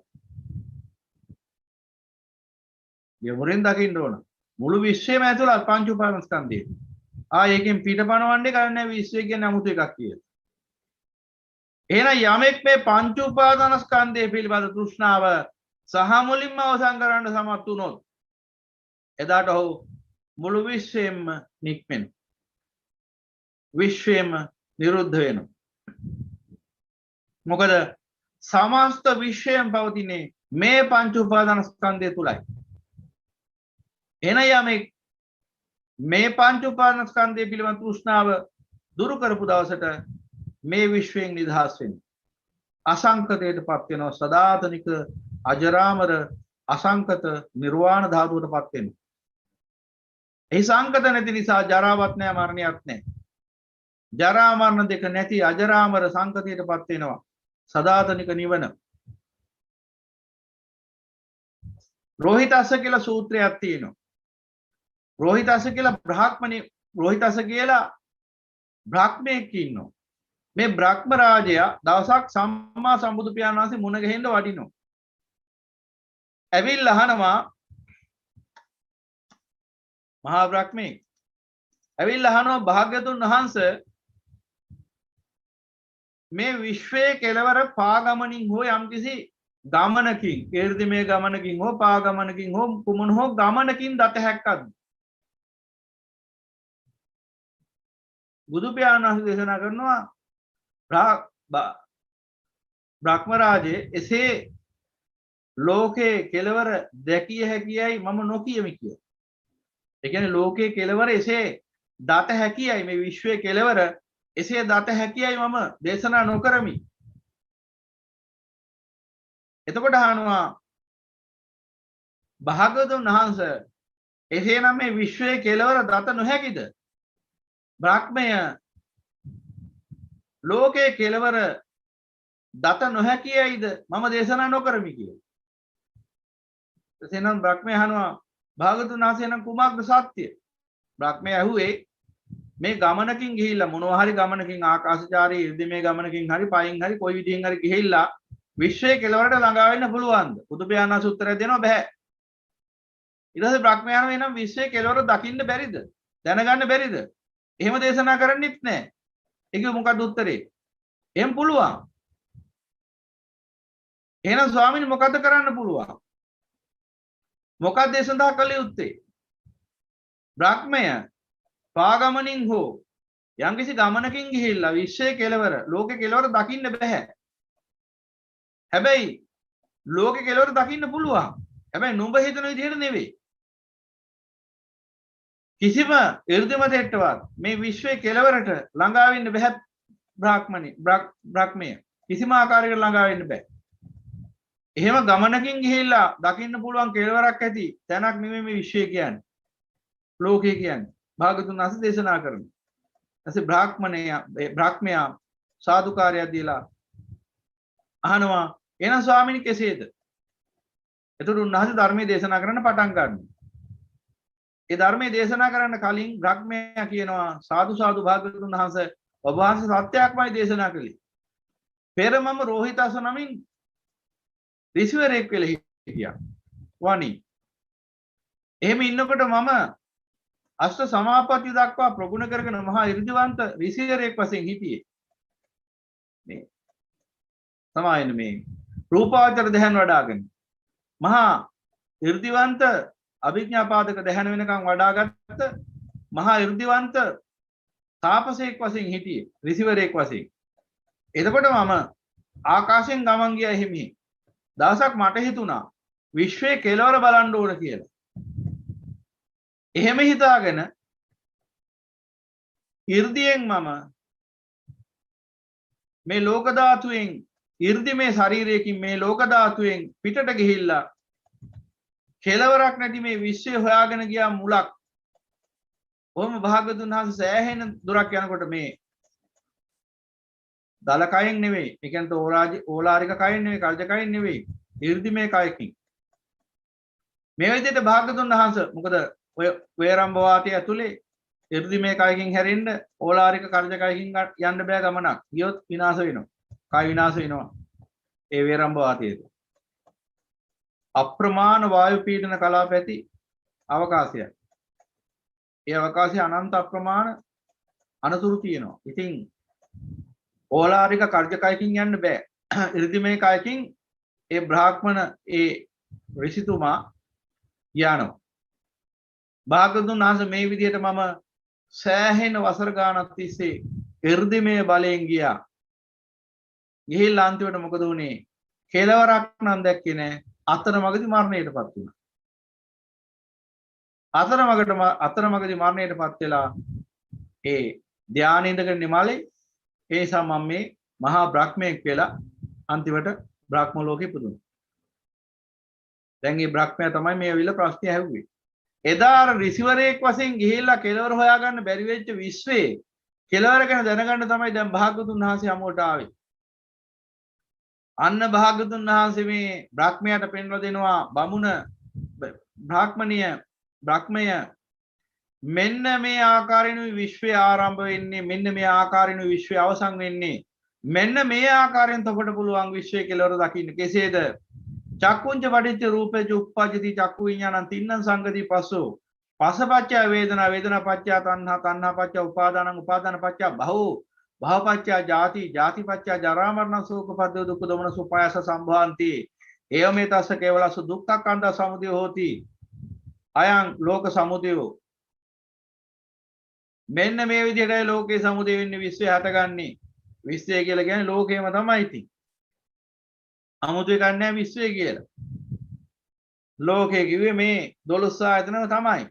යමුරෙන් දකින්න ඕන. මුළු විශ්වයම ඇතුළත් පංච උපාදානස්කන්ධය. ඒකෙන් පිටපණවන්නේ කරන්නේ විශ්වය කියන්නේ 아무තු එකක් කියලා. එහෙනම් යමෙක් මේ පංච උපාදානස්කන්ධය පිළිබඳ තෘෂ්ණාව සහ මුලින්ම අවසන් කරන්න සමත් වුණොත් එදාට ඔහු මුළු විශ්වයෙන්ම නික්මෙන. විශ්වයම නිරුද්ධ වෙනවා. මොකද සමස්ත විශ්වයම පවතින්නේ මේ පංච උපාදානස්කන්ධය තුලයි. එහෙනම් යමෙක් මේ පංච උපාදානස්කන්ධය පිළිබඳ තෘෂ්ණාව දුරු කරපු දවසට මේ විශ්වයෙන් නිදහස් වෙනවා. අසංකතයටපත් වෙනවා. සදාතනික අජරාමර අසංකත නිර්වාණ ධාතුවටපත් වෙනවා. ඒ සංකත නැති නිසා ජරාවක් නැහැ, මරණයක් නැහැ. ජරා මරණ දෙක නැති අජරාමර සංකතයටපත් වෙනවා. සදාතනික නිවන. රෝහිතස්ස කියලා සූත්‍රයක් තියෙනවා. රෝහිතස්ස කියලා රෝහිතස්ස කියලා බ්‍රහ්මයෙක් ඉන්නවා. මේ බ්‍රහ්ම රාජයා දවසක් සම්මා සම්බුදු පියාණන් වහන්සේ මුණ ගැහෙන්න වඩිනවා. ඇවිල්ලා අහනවා මහා බ්‍රහ්මේ ඇවිල්ලා අහනවා භාග්‍යතුන් වහන්සේ මේ විශ්වයේ කෙලවර පාගමනින් හෝ යම්කිසි ගමනකින් කීර්තිමය ගමනකින් හෝ පාගමනකින් හෝ කුමන හෝ ගමනකින් දත හැක්කක්ද? බුදු පියාණන් වහන්සේ දේශනා කරනවා බ්‍රහ්ම රාජේ එසේ ලෝකේ කෙලවර දැකිය හැකියයි මම නොකියමි කිය. ඒ කියන්නේ ලෝකේ කෙලවර එසේ දත හැකියයි මේ විශ්වයේ කෙලවර එසේ දත හැකියයි මම දේශනා නොකරමි. එතකොට අහනවා භාගතුන් වහන්සේ එසේනම් මේ විශ්වයේ කෙලවර දත නොහැකිද? බ්‍රහ්මය ලෝකේ කෙලවර දත නොහැකියයිද මම දේශනා නොකරමි කියලා. එසේනම් බ්‍රහ්මය අහනවා භාගතුන් වහන්සේ නම් කුමක්ද සත්‍ය? බ්‍රහ්මය ඇහුවේ මේ ගමනකින් ගිහිල්ලා මොනවා හරි ගමනකින් ආකාශචාරී ඉර්ධිමේ ගමනකින් හරි පයින් හරි කොයි විදිහෙන් හරි ගිහිල්ලා විශ්වයේ කෙලවරට ළඟා වෙන්න පුළුවන්ද? බුදු පියාණන් සූත්‍රය දෙනවා බෑ. ඊට පස්සේ බ්‍රහ්මයාණන් එනම් විශ්වයේ කෙලවර දකින්න බැරිද? දැනගන්න බැරිද? එහෙම දේශනා කරන්නෙත් නැහැ. ඒක මොකක්ද උත්තරේ? එහෙම පුළුවන්. එහෙනම් ස්වාමීනි මොකද කරන්න පුළුවන්? මොකක්ද ඒ සඳහා කළ යුත්තේ? බ්‍රහ්මය පාගමනින් හෝ යම්කිසි ගමනකින් ගිහිල්ලා විශ්වයේ කෙලවර ලෝකේ කෙලවර දකින්න බෑ. හැබැයි ලෝකේ කෙලවර දකින්න පුළුවන්. හැබැයි නුඹ හිතන විදිහට නෙවෙයි. කිසිම 이르දිමතෙට්ටවත් මේ විශ්වයේ කෙලවරට ළඟා වෙන්න බෑ බ්‍රහ්මය. කිසිම ආකාරයකට ළඟා වෙන්න බෑ. එහෙම ගමනකින් ගිහිල්ලා දකින්න පුළුවන් කෙලවරක් ඇති තැනක් නෙමෙයි මේ විශ්වය කියන්නේ. ලෝකය කියන්නේ. භාගතුන් වහන්සේ දේශනා කරනවා. ඊපස්සේ බ්‍රහ්මයා සාදුකාරයක් දීලා අහනවා එහෙනම් ස්වාමීනි කෙසේද? එතකොට උන්වහන්සේ ධර්මයේ දේශනා කරන්න පටන් ගන්නවා. ඒ ධර්මයේ දේශනා කරන්න කලින් බ්‍රහ්මයා කියනවා සාදු සාදු භාගතුන් වහන්සේ ඔබ වහන්සේ සත්‍යයක්මයි දේශනා කළේ. පෙර මම රෝහිතස නමින් ඍෂිවරයෙක් වෙලා හිටියා. වණි. එහෙම ඉන්නකොට මම අෂ්ට සමාපatti දක්වා ප්‍රගුණ කරගෙන මහා 이르දිවන්ත ඍෂිවරයෙක් වශයෙන් හිටියේ. මේ සමායන මේ රූපාවචර ධ්‍යාන වඩාගෙන මහා 이르දිවන්ත අභිඥාපාදක ධ්‍යාන වෙනකන් වඩාගත්ත මහා 이르දිවන්ත තාපසයෙක් වශයෙන් හිටියේ ඍෂිවරයෙක් වශයෙන්. එතකොට මම ආකාශයෙන් ගමන් ගියා එහෙමි. දවසක් මට හිතුණා විශ්වයේ කෙලවර බලන්න ඕන කියලා. එහෙම හිතාගෙන 이르දියෙන් මම මේ ලෝක ධාතුවෙන් 이르දිමේ ශරීරයකින් මේ ලෝක ධාතුවෙන් පිටට ගිහිල්ලා කෙලවරක් නැති මේ විශ්වය හොයාගෙන ගියා මුලක්. ඔහොම භාගතුන් වහන්සේ සෑහෙන දුරක් යනකොට මේ දල කයෙන් නෙවෙයි, ඒ කියන්නේ ඕලාරික කයෙන් නෙවෙයි, කර්ජ කයෙන් නෙවෙයි, 이르දිමේ කයකින් මේ විදිහට භාගතුන් වහන්සේ මොකද ඔය වේරම්භ වාතය ඇතුලේ 이르දිමේ කයකින් හැරෙන්න ඕලාරික කර්ජ කයකින් යන්න බෑ ගමනක්. ගියොත් විනාශ වෙනවා. කය විනාශ වෙනවා. ඒ වේරම්භ වාතයේද අප්‍රමාණ වායු පීඩන කලාප ඇති අවකාශයක්. ඒ අවකාශයේ අනන්ත අප්‍රමාණ අනතුරු තියෙනවා. ඉතින් ඕලාරික කර්ජකයකින් යන්න බෑ. 이르දිමේ කයකින් ඒ බ්‍රාහ්මණ ඒ ඍෂිතුමා යනවා. භාගතුන් වහන්සේ මේ විදිහට මම සෑහෙන වසර ගානක් තිස්සේ 이르දිමේ බලයෙන් ගියා. ගිහිල්ලා අන්තිමට මොකද වුනේ? කෙලවරක් නම් දැක්කේ නෑ. අතරමඟදී මරණයටපත් වුණා. අතරමඟදී මරණයටපත් වෙලා ඒ ධානයේ ඉඳගෙන නිමාලේ ඒ නිසා මම මේ මහා බ්‍රහ්මයෙක් වෙලා අන්තිමට බ්‍රහ්ම ලෝකෙ ඉපදුණා. දැන් මේ බ්‍රහ්මයා තමයි මේ ඇවිල්ලා ප්‍රශ්නේ ඇහුවේ. එදා අර රිසිවරයෙක් වශයෙන් ගිහිල්ලා කෙලවර හොයාගන්න බැරි වෙච්ච විශ්වයේ කෙලවර ගැන දැනගන්න තමයි දැන් භාග්‍යවතුන් වහන්සේ හමුවට ආවේ. අන්න භාග්‍යවතුන් වහන්සේ මේ බ්‍රහ්මයාට පෙන්වලා දෙනවා බමුණ බ්‍රහ්මය මෙන්න මේ ආකාරයෙන් විශ්වය ආරම්භ වෙන්නේ, මෙන්න මේ ආකාරයෙන් විශ්වය අවසන් වෙන්නේ, මෙන්න මේ ආකාරයෙන් තොපට පුළුවන් විශ්වය කෙලවර දකින්න. කෙසේද? චක්කුංච පටිච්ච රූපේච උප්පජ්ජති චක්කු විඥානං තින්නං සංගති පස්සෝ පස්සපච්චය වේදනා වේදනාපච්චය තණ්හා තණ්හාපච්චය උපාදානං උපාදානපච්චය භවෝ භවපච්චය ජාති ජාතිපච්චය ජරා මරණ ශෝක පද්දෝ දුක්ඛ දෝමන සුපායස සම්භාන්ති එවමෙ තස්ස කේවලස දුක්ඛකන්ද සමුදය හෝති අයං ලෝක සමුදයෝ. මෙන්න මේ විදිහටයි ලෝකේ සමුදය වෙන්නේ, විශ්වය හටගන්නේ. විශ්වය කියලා කියන්නේ ලෝකේම තමයි ඉතින්. අමුතු එකක් නෑ විශ්වය කියලා. ලෝකේ කිව්වේ මේ 12 ආයතනම තමයි.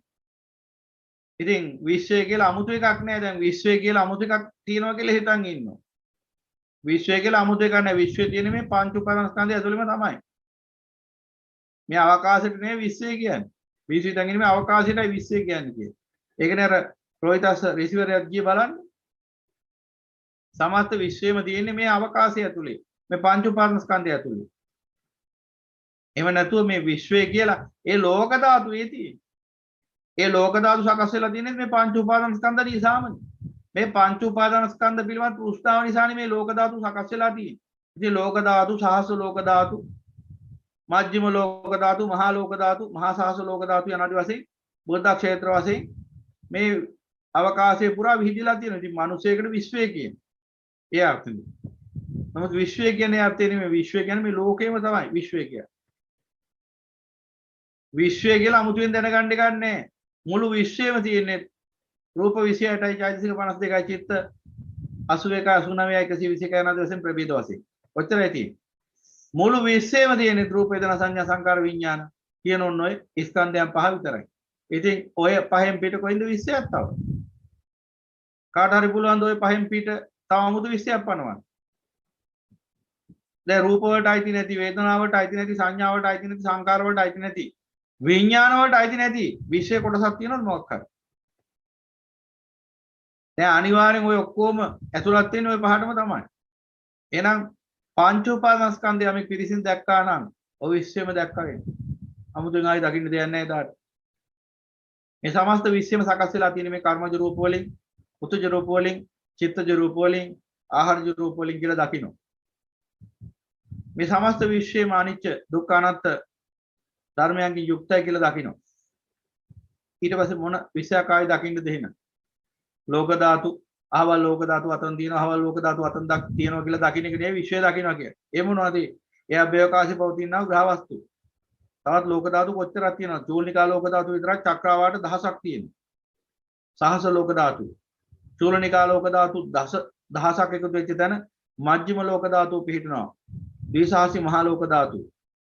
ඉතින් විශ්වය කියලා අමුතු එකක් නෑ. දැන් විශ්වය කියලා අමුතු එකක් තියෙනවා කියලා හිතන් ඉන්නවා. විශ්වය කියලා අමුතු එකක් නෑ. විශ්වය තියෙන්නේ මේ පංච උපාදානස්කන්ධය ඇතුළෙම තමයි. මේ අවකාශයට නෙවෙයි විශ්වය කියන්නේ. විශ්වය දැන් ඉන්නේ මේ අවකාශයටයි විශ්වය කියන්නේ කියලා. ඒකනේ අර රෝහිතස් රිසිවරයක් ගිය බලන්න. සමස්ත විශ්වයම තියෙන්නේ මේ අවකාශය ඇතුලේ. මේ පංච උපාදානස්කන්ධය ඇතුලේ. එහෙම නැතුව මේ විශ්වය කියලා ඒ ලෝක ධාතුවේ තියෙන්නේ. ඒ ලෝක ධාතු සකස් වෙලා තියෙන්නේ මේ පංච උපාදානස්කන්ධ නිසාමනේ. මේ පංච උපාදානස්කන්ධ පිළිබඳ තෘෂ්ණාව නිසානේ මේ ලෝක ධාතු සකස් වෙලා තියෙන්නේ. ඉතින් ලෝක ධාතු, සහස්‍ර ලෝක ධාතු, මජ්ක්‍ධිම ලෝක ධාතු, මහා ලෝක ධාතු, මහා සහස්‍ර ලෝක ධාතු යන ආදි වශයෙන් බුද්ධ ක්ෂේත්‍ර වශයෙන් මේ අවකාශයේ පුරා විහිදිලා තියෙනවා. ඉතින් මිනිසෙකුට විශ්වය කියන්නේ ඒ අර්ථෙයි. නමුත් විශ්වය කියන්නේ අර්ථය නෙමෙයි. විශ්වය කියන්නේ මේ ලෝකෙම තමයි විශ්වය කියන්නේ. විශ්වය කියලා අමුතුවෙන් දැනගන්න එකක් නැහැ. මුළු විශ්වයම තියෙන්නේ රූප 28යි චෛතසික 52යි චිත්ත 81යි 89යි 121යි යන වශයෙන් ප්‍රභේද වශයෙන්. ඔච්චරයි තියෙන්නේ. මුළු විශ්වයම තියෙන්නේ රූප වේදනා සංඥා සංකාර විඥාන කියන ඔය ස්කන්ධයන් පහ විතරයි. ඉතින් ඔය පහෙන් පිට කොයින්ද විශ්වයක් තව? කාට හරි පුළුවන් ද ඔය පහෙන් පිට තව අමුතු විශ්වයක් පනවන්න? දැන් රූප වලට අයිති නැති, වේදනාවට අයිති නැති, සංඥාවට අයිති නැති, සංකාර වලට අයිති නැති, විඥාන වලට අයිති නැති විශ්ව කොටසක් තියෙනවද මොකක් හරි? දැන් අනිවාර්යෙන් ඔය ඔක්කොම ඇතුළත් වෙන්නේ ඔය පහටම තමයි. එහෙනම් පංච උපාදානස්කන්ධය අපි පිරිසින් දැක්කා නම් ඔය විශ්වයම දැක්කා වෙන්නේ. 아무තෙන් ආයි දකින්න දෙයක් නැහැ දාට. මේ සමස්ත විශ්වයම සකස් වෙලා තියෙන මේ කර්මජ රූප වලින්, උතුජ රූප වලින්, චිත්තජ රූප වලින්, ආහාරජ රූප වලින් කියලා දකින්න. මේ සමස්ත විශ්වයේම අනිච්ච දුක්ඛ අනාත්ම ධර්මයන්ගෙන් යුක්තයි කියලා දකින්න. ඊට පස්සේ මොන විශ්යක් ආයි දකින්නද එහෙනම්? ලෝක ධාතු, අහවල් ලෝක ධාතු අතන තියෙනවා, අහවල් ලෝක ධාතු අතන තියෙනවා කියලා දකින්න එක නෙවෙයි විශ්වය දකින්නවා කියන්නේ. ඒ මොනවද? එයා බේවකාශේ පවතිනා ග්‍රහ වස්තු. තවත් ලෝක ධාතු කොච්චරක් තියෙනවද? චූලනිකා ලෝක ධාතු විතරක් චක්‍රාවාට 1000ක් තියෙනවා. සහස්‍ර ලෝක ධාතු. චූලනිකා ලෝක ධාතු 1000ක් එකතු වෙච්ච තැන මජ්ක්‍ධිම ලෝක ධාතුව පිහිටනවා. ද්විසහසී මහා ලෝක ධාතු.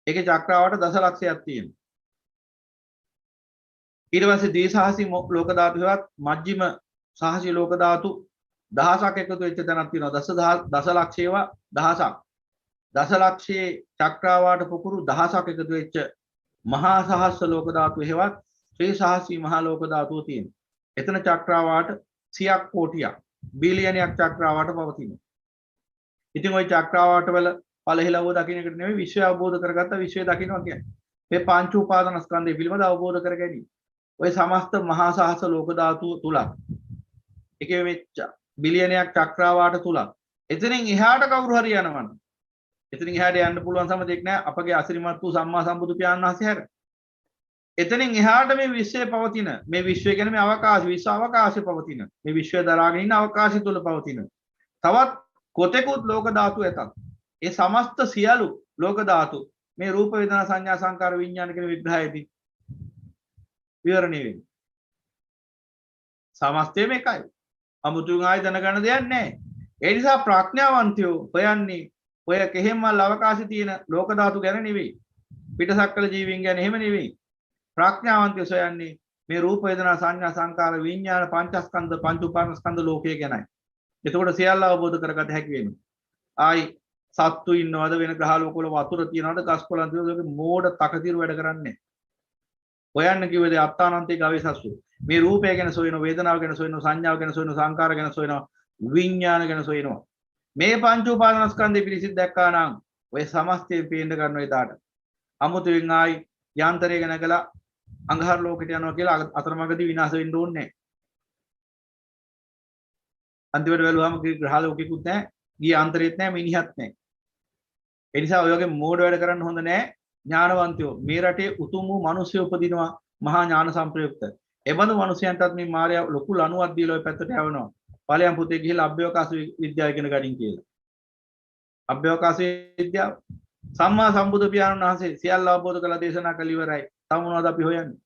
ඒකේ චක්‍රාවාට දසලක්ෂයක් තියෙනවා. ඊට පස්සේ ද්විසහසී ලෝක ධාතු හේවත් මජ්ක්‍ධිම සහසී ලෝක ධාතු 1000ක් එකතු වෙච්ච තැනක් තියෙනවා. දසලක්ෂේවා 1000ක්. දසලක්ෂයේ චක්‍රාවාට පුකුරු 1000ක් එකතු වෙච්ච මහා සහස්‍ර ලෝක ධාතු හේවත් ත්‍රිසහසී මහා ලෝක ධාතුව තියෙනවා. එතන චක්‍රාවාට 100ක් කෝටියක් බිලියනයක් චක්‍රාවාට පවතිනවා. ඉතින් ওই චක්‍රාවාට වල පළහිලව දකින්න එකට නෙවෙයි විශ්වය අවබෝධ කරගත්ත විශ්වය දකින්නවා කියන්නේ. මේ පංච උපාදානස්කන්ධය පිළිබඳව අවබෝධ කර ගැනීම. ওই සමස්ත මහා සහස්‍ර ලෝක ධාතුව තුල එකේ මේ බිලියනයක් චක්‍රාවාට තුල එතනින් එහාට කවුරු හරි යනවනම් එතනින් එහාට යන්න පුළුවන් සමතෙක් නැහැ අපගේ අසිරිමත් වූ සම්මා සම්බුදු පියාණන් වහන්සේ හැර. එතනින් එහාට මේ විශ්වය පවතින මේ විශ්වය කියන්නේ මේ අවකාශ විශ්ව අවකාශයේ පවතින මේ විශ්වය දරාගෙන ඉන්න අවකාශය තුල පවතින තවත් කොතෙකුත් ලෝක ධාතු ඇතත් ඒ සමස්ත සියලු ලෝක ධාතු මේ රූප වේදනා සංඥා සංකාර විඥාන කියන විග්‍රහයේදී විවරණය වෙන්නේ. සමස්තයම එකයි. අමුතුන් ආයි දැනගන්න දෙයක් නැහැ. ඒ නිසා ප්‍රඥාවන්තයෝ හොයන්නේ ඔය කෙහෙම්මල් අවකාශයේ තියෙන ලෝක ධාතු ගැන නෙවෙයි. පිටසක්කල ජීවීන් ගැන එහෙම නෙවෙයි. ප්‍රඥාවන්තයෝ සොයන්නේ මේ රූප වේදනා සංඥා සංකාර විඥාන පංචස්කන්ධ පංච උපාදානස්කන්ධ ලෝකය ගැනයි. එතකොට සියල්ල අවබෝධ කරගත හැකි වෙනවා. ආයි සත්තු ඉන්නවද වෙන ග්‍රහ ලෝකවල වතුර තියනවද ගස් කොළන් තියනවද මෝඩ තකතිරු වැඩ කරන්නේ. හොයන්න කිව්වද අත්තානන්තේ ගවේෂස්සු. මේ රූපය ගැන සොයන වේදනාව ගැන සොයන සංඥාව ගැන සොයන සංකාර ගැන සොයන විඥාන ගැන සොයනවා. මේ පංච උපාදානස්කන්ධේ පිළිසිත් දැක්කා නම් ඔය සමස්තයෙන් පේන්න ගන්නවා එදාට. අමුතුවෙන් ආයි යාන්ත්‍රය ගැන කළා අඟහර ලෝකෙට යනවා කියලා අතරමඟදී විනාශ වෙන්න ඕනේ නැහැ. අන්තිමට බැලුවාම ග්‍රහ ලෝකෙකුත් නැහැ, ගිය අන්තරෙත් නැහැ, මිනිහත් නැහැ. ඒ නිසා ඔය වගේ මෝඩ වැඩ කරන්න හොඳ නැහැ. ඥානවන්තයෝ මේ රටේ උතුම් වූ මිනිස්සු උපදිනවා මහා ඥාන සම්ප්‍රයුක්ත. එබඳු මිනිසයන්ටත් මේ මාර්යා ලොකු ලණුවක් දීලා ඔය පැත්තට යවනවා. ඵලයන් පුතේ ගිහිල්ලා අභ්‍යවකාශ විද්‍යාව ඉගෙන ගනින් කියලා. අභ්‍යවකාශ විද්‍යාව සම්මා සම්බුදු පියාණන් වහන්සේ සියල්ල අවබෝධ කරලා දේශනා කළ ඉවරයි. තව මොනවද අපි හොයන්නේ?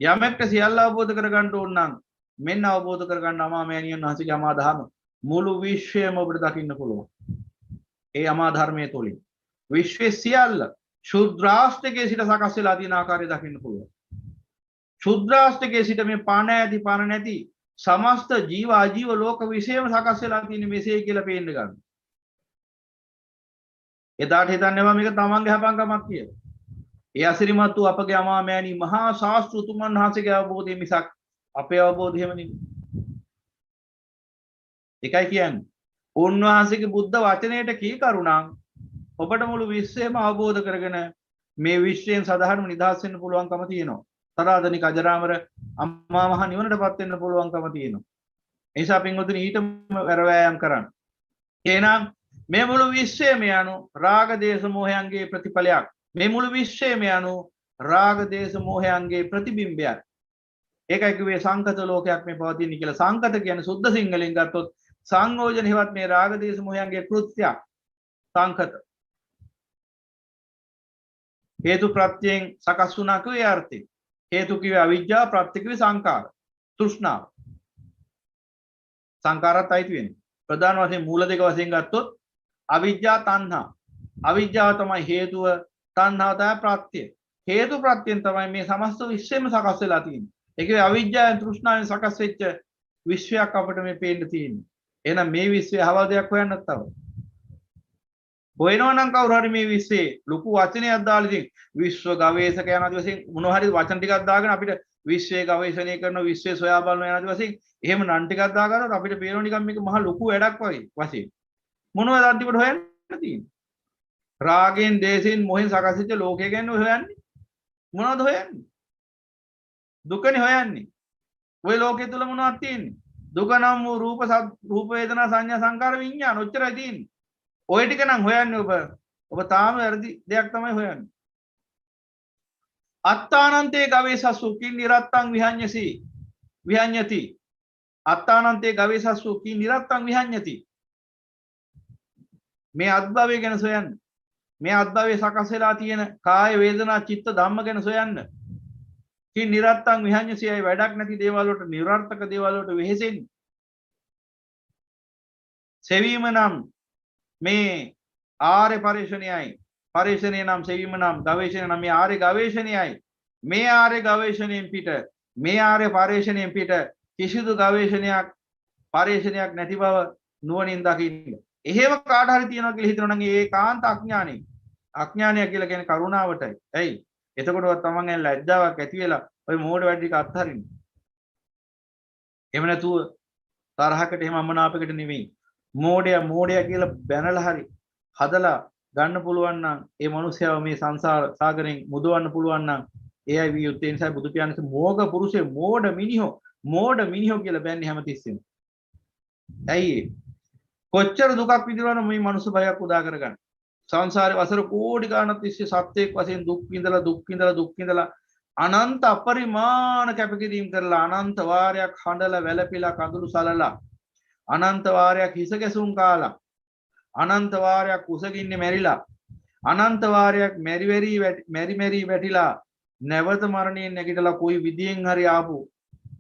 යමෙක්ට සියල්ල අවබෝධ කරගන්න ඕන නම් මෙන්න අවබෝධ කරගන්න අමා මෑණියන් වහන්සේගේ අමා දහම මුළු විශ්වයම ඔබට දකින්න පුළුවන්. ඒ අමා ධර්මයේ තුලින් විශ්වයේ සියල්ල ශුද්‍රාෂ්ටකයේ සිට සකස් වෙලා තියෙන ආකාරය දකින්න පුළුවන්. ශුද්‍රාෂ්ටකයේ සිට මේ පණ ඇති පණ නැති සමස්ත ජීව අජීව ලෝක විශ්වයම සකස් වෙලා තියෙන මෙසේ කියලා පේන්න ගන්න. එදාට හිතන්නේවා මේක තමන්ගේ හපංකමක් කියලා. ඒ අසිරිමත් වූ අපගේ අමා මෑණි මහා ශාස්ත්‍රතුමන් වහන්සේගේ අවබෝධය මිසක් අපේ අවබෝධය එහෙම නෙමෙයි. ඒකයි කියන්නේ. උන්වහන්සේගේ බුද්ධ වචනයට කීකරුණා ඔබට මුළු විශ්වයම අවබෝධ කරගෙන මේ විශ්වයෙන් සදාහනම නිදහස් වෙන්න පුළුවන්කම තියෙනවා. තරාදනික අජරාමර අම්මා මහ නිවනටපත් වෙන්න පුළුවන්කම තියෙනවා. ඒ නිසා පින්වතුනි ඊටම වැරවෑයම් කරන්න. එහෙනම් මේ මුළු විශ්වයම යනු රාග දේශ මොහයන්ගේ ප්‍රතිඵලයක්. මේ මුළු විශ්වයම යනු රාග දේශ මොහයන්ගේ ප්‍රතිබිම්බයක්. ඒකයි කිව්වේ සංකත ලෝකයක් මේ පවතින කියලා. සංකත කියන්නේ සුද්ධ සිංහලෙන් ගත්තොත් සංයෝජන හේවත් මේ රාග දේශ මොහයන්ගේ කෘත්‍යයක්. සංකත හේතු ප්‍රත්‍යයෙන් සකස් වුණා කියේ අර්ථය. හේතු කිව්වේ අවිජ්ජා, ප්‍රත්‍ය කිව්වේ සංකාර. තෘෂ්ණාව. සංකාරات අයිති වෙන්නේ. ප්‍රධාන වශයෙන් මූල දෙක වශයෙන් ගත්තොත් අවිජ්ජා තණ්හා. අවිජ්ජාව තමයි හේතුව, තණ්හාව තමයි ප්‍රත්‍ය. හේතු ප්‍රත්‍යයෙන් තමයි මේ සමස්ත විශ්වයම සකස් වෙලා තියෙන්නේ. ඒකේ අවිජ්ජාවෙන් තෘෂ්ණාවෙන් සකස් වෙච්ච විශ්වයක් අපිට මේ පේන්න තියෙන්නේ. එහෙනම් මේ විශ්වයේ හවල් දෙයක් හොයන්නත් තව. හොයනවා නම් කවුරු හරි මේ විශ්වයේ ලොකු වචනයක් දාලා ඉතින් විශ්ව ගවේෂක යන ආදි වශයෙන් මොන හරි වචන ටිකක් දාගෙන අපිට විශ්වයේ ගවේෂණය කරන විශ්වයේ සොයා බලන යන ආදි වශයෙන් එහෙම නම් ටිකක් දාගන්නත් අපිට පේනවා නිකන් මේක මහ ලොකු වැඩක් වගේ වශයෙන්. මොනවද අන්තිමට හොයන්න තියෙන්නේ? රාගෙන්, දේශෙන්, මොහෙන් සකස් වෙච්ච ලෝකය ගැන හොයන්නේ. මොනවද හොයන්නේ? දුකනේ හොයන්නේ. ওই ලෝකයේ තුල මොනවද තියෙන්නේ? දුක නම් වූ රූප වේදනා සංඥා සංකාර විඥාන ඔච්චරයි තියෙන්නේ. ඔය ටික නම් හොයන්නේ ඔබ තාම වැරදි දෙයක් තමයි හොයන්නේ. අත්තානන්තේ ගවේසස්සු කින් නිරත්තං විහඤ්ඤති. අත්තානන්තේ ගවේසස්සු කින් නිරත්තං විහඤ්ඤති. මේ අත්භවය ගැන සොයන්න. මේ අත්භවයේ සකස් වෙලා තියෙන කාය වේදනා චිත්ත ධම්ම ගැන සොයන්න. කින් නිරත්තං විහඤ්ඤසියයි වැඩක් නැති දේවල් වලට නිර්ාර්ථක දේවල් වලට වෙහෙසෙන්නේ. සෙවීම නම් මේ ආර්ය පරිශ්‍රණයයි නම් සෙවීම නම් ගවේෂණය නම් මේ ආර්ය ගවේෂණයයි මේ ආර්ය ගවේෂණයෙන් පිට මේ ආර්ය පරිශ්‍රණයෙන් පිට කිසිදු ගවේෂණයක් පරිශ්‍රණයක් නැති බව නුවණින් දකින්න. එහෙම කාට හරි තියනවා කියලා හිතනවා නම් ඒ කාන්ත අඥානෙ. අඥානය කියලා කියන්නේ කරුණාවටයි. ඇයි? එතකොට තමන්ගෙන් ලැජ්ජාවක් ඇති වෙලා ඔය මෝඩ වැඩ ටික අත්හරින්න. එහෙම නැතුව තරහකට එහෙම අමනාපයකට නෙමෙයි. මෝඩයා කියලා බැනලා හරි හදලා ගන්න පුළුවන් නම් ඒ මනුස්සයව මේ සංසාර සාගරෙන් මුදවන්න පුළුවන් නම් එයයි විය යුත්තේ. නිසා බුදු පියාණන් මෝග පුරුෂේ මෝඩ මිනිහෝ කියලා බැන්නේ හැමතිස්සෙම. ඇයි? කොච්චර දුකක් විඳිනවද මේ මනුස්ස භයක් උදා කරගන්න. සංසාරේ වසර කෝටි ගණනක් තිස්සේ සත්‍යයක් වශයෙන් දුක් විඳලා අනන්ත අපරිමාණ කැපකිරීම කරලා අනන්ත වාරයක් හඬලා වැළපිලා කඳුළු සලලා අනන්ත වාරයක් හිස ගැසුම් කාලා අනන්ත වාරයක් කුසගින්නේ මැරිලා අනන්ත වාරයක් මෙරි වැටිලා නැවත මරණයෙන් නැගිටලා કોઈ විදියෙන් හරි ආපු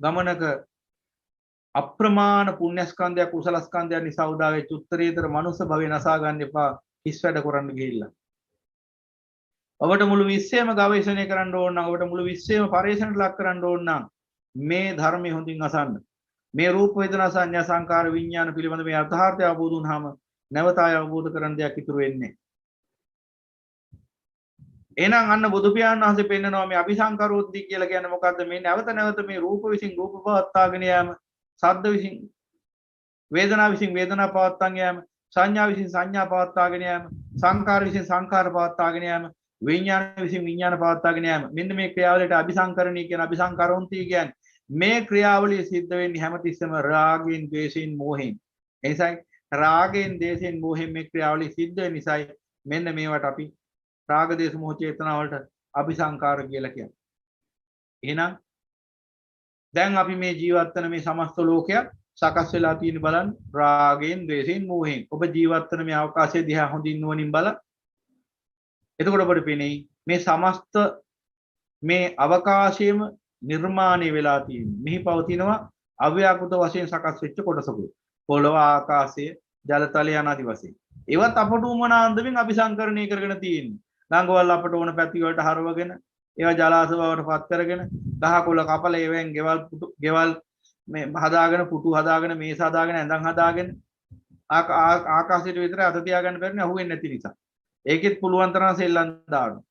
ගමනක අප්‍රමාණ පුණ්‍යස්කන්ධයක් කුසලස්කන්ධයක් නිසා උදා වෙච්ච උත්තරීතර මනුස්ස භවේ නසා ගන්න එපා හිස් වැඩ කරන්න ගිහිල්ලා. ඔබට මුළු විශ්වයම ගවේෂණය කරන්න ඕන නම් ඔබට මුළු විශ්වයම පරිශනට ලක් කරන්න ඕන නම් මේ ධර්මයේ හොඳින් අසන්න. මේ රූප වේදනා සංඥා සංකාර විඥාන පිළිබඳ මේ යථාර්ථය අවබෝධ වුණාම නැවත ආය අවබෝධ කරන දෙයක් ඉතුරු වෙන්නේ. එහෙනම් අන්න බුදු පියාණන් වහන්සේ පෙන්නනවා මේ අபிසංකරෝත්ති කියලා කියන්නේ මොකද්ද? මේ නැවත නැවත මේ රූප විසින් රූප පවත්වාගෙන යාම, ශබ්ද විසින් වේදනා විසින් වේදනා පවත්වාගෙන යාම, සංඥා විසින් සංඥා පවත්වාගෙන යාම, සංකාර විසින් සංකාර පවත්වාගෙන යාම, විඥාන විසින් විඥාන පවත්වාගෙන යාම. මෙන්න මේ ක්‍රියාවලියට අபிසංකරණී කියන අபிසංකරොන්ති කියන්නේ මේ ක්‍රියාවලිය සිද්ධ වෙන්නේ හැමතිස්සෙම රාගයෙන්, ද්වේෂයෙන්, මෝහයෙන්. එනිසායි රාගයෙන්, ද්වේෂයෙන්, මෝහයෙන් මේ ක්‍රියාවලිය සිද්ධ වෙන නිසායි මෙන්න මේවට අපි රාග දේශ මොහ චේතනා වලට අபிසංකාර කියලා කියන්නේ. එහෙනම් දැන් අපි මේ ජීවත් වෙන මේ සමස්ත ලෝකයක් සකස් වෙලා තියෙන බලන්න රාගයෙන්, ද්වේෂයෙන්, මෝහයෙන්. ඔබ ජීවත් වෙන මේ අවකාශය දිහා හොඳින් නුවණින් බලන්න. එතකොට ඔබට පේන්නේ මේ සමස්ත මේ අවකාශයේම නිර්මාණය වෙලා තියෙන්නේ. මෙහි පවතිනවා අව්‍යාකෘත වශයෙන් සකස් වෙච්ච කොටසකුයි. පොළව, ආකාශය, ජලතලය යනාදි වශයෙන්. ඒවත් අපට උමනා අන්දමින් අபிසංකරණය කරගෙන තියෙන්නේ. ගංගවල අපට ඕන පැති වලට හරවගෙන ඒවා ජලාශ බවට පත් කරගෙන ගහකොළ කපල ඒවෙන් ගෙවල් මේ හදාගෙන පුටු හදාගෙන මේස හදාගෙන ඇඳන් හදාගෙන ආකාශයට විතර අත තියාගන්න බැරිනේ අහුවෙන්නේ නැති නිසා. ඒකෙත් පුළුවන් තරම් සෙල්ලම් දානවා.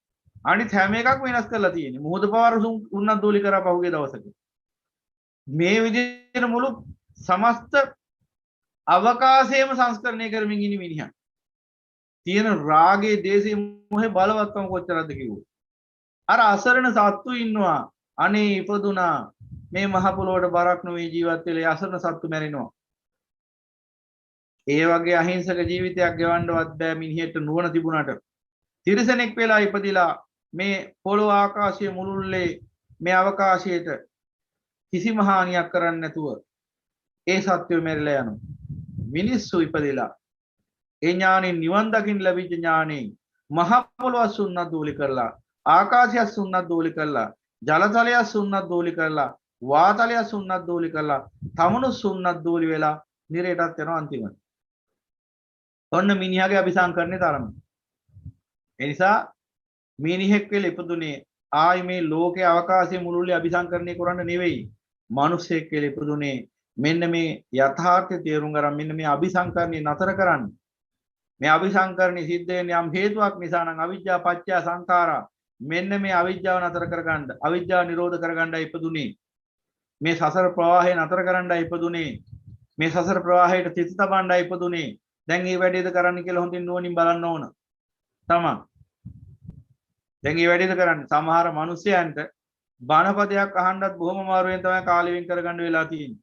අනිත් හැම එකක්ම වෙනස් කරලා තියෙන්නේ. මුහුද පවර උන්නත් දූලි කරා පහුගිය දවසක. මේ විදිහට මුළු සමස්ත අවකාශයේම සංස්කරණය කරමින් ඉන්න මිනිහා. තියෙන රාගේ, දේශේ, මොහේ බලවත්කම කොච්චරද කිව්වොත්. අර අසරණ සත්තු ඉන්නවා. අනේ ඉපදුනා මේ මහ පොළොවට බරක් නොවේ ජීවත් වෙලා අසරණ සත්තු මැරෙනවා. ඒ වගේ අහිංසක ජීවිතයක් ගෙවන්නවත් බෑ මිනිහෙට නුවණ තිබුණාට. තිරිසනෙක් වෙලා ඉපදිලා මේ පොළොව ආකාශයේ මුළුල්ලේ මේ අවකාශයට කිසිම හානියක් කරන්නේ නැතුව ඒ සත්‍යය මෙරිලා යනවා. මිනිස්සු ඉපදිලා ඒ ඥානෙ නිවන් දකින්න ලැබිච්ච ඥානෙ මහ පොළොව සුන්නත් දූලි කරලා, ආකාශය සුන්නත් දූලි කරලා, ජලතලය සුන්නත් දූලි කරලා, වාතලය සුන්නත් දූලි කරලා, තමනු සුන්නත් දූලි වෙලා නිරේටත් යනවා අන්තිමට. ඔන්න මිනිහාගේ අபிසංකරණේ තරම. ඒ නිසා මිනිහෙක් වෙලා ඉපදුනේ ආයි මේ ලෝකේ අවකාශයේ මුළුල්ලේ අபிසංකරණය කරන්න නෙවෙයි. මිනිසෙක් වෙලා ඉපදුනේ මෙන්න මේ යථාර්ථය තේරුම් ගන්න මෙන්න මේ අபிසංකරණේ නතර කරන්න. මේ අபிසංකරණේ සිද්ධ වෙන්නේ යම් හේතුවක් නිසා නම් අවිජ්ජා පත්‍ය සංඛාරා. මෙන්න මේ අවිජ්ජාව නතර කරගන්න, අවිජ්ජාව නිරෝධ කරගන්නයි ඉපදුනේ. මේ සසර ප්‍රවාහය නතර කරන්නයි ඉපදුනේ. මේ සසර ප්‍රවාහයට තිත තබන්නයි ඉපදුනේ. දැන් මේ වැඩේද කරන්න කියලා හොඳින් නුවණින් බලන්න ඕන. තමන්. දැන් මේ වැඩේද කරන්නේ සමහර මිනිස්යන්ට බණපදයක් අහන්නත් බොහොම අමාරුවෙන් තමයි කාලෙ වෙන් කරගන්න වෙලා තියෙන්නේ.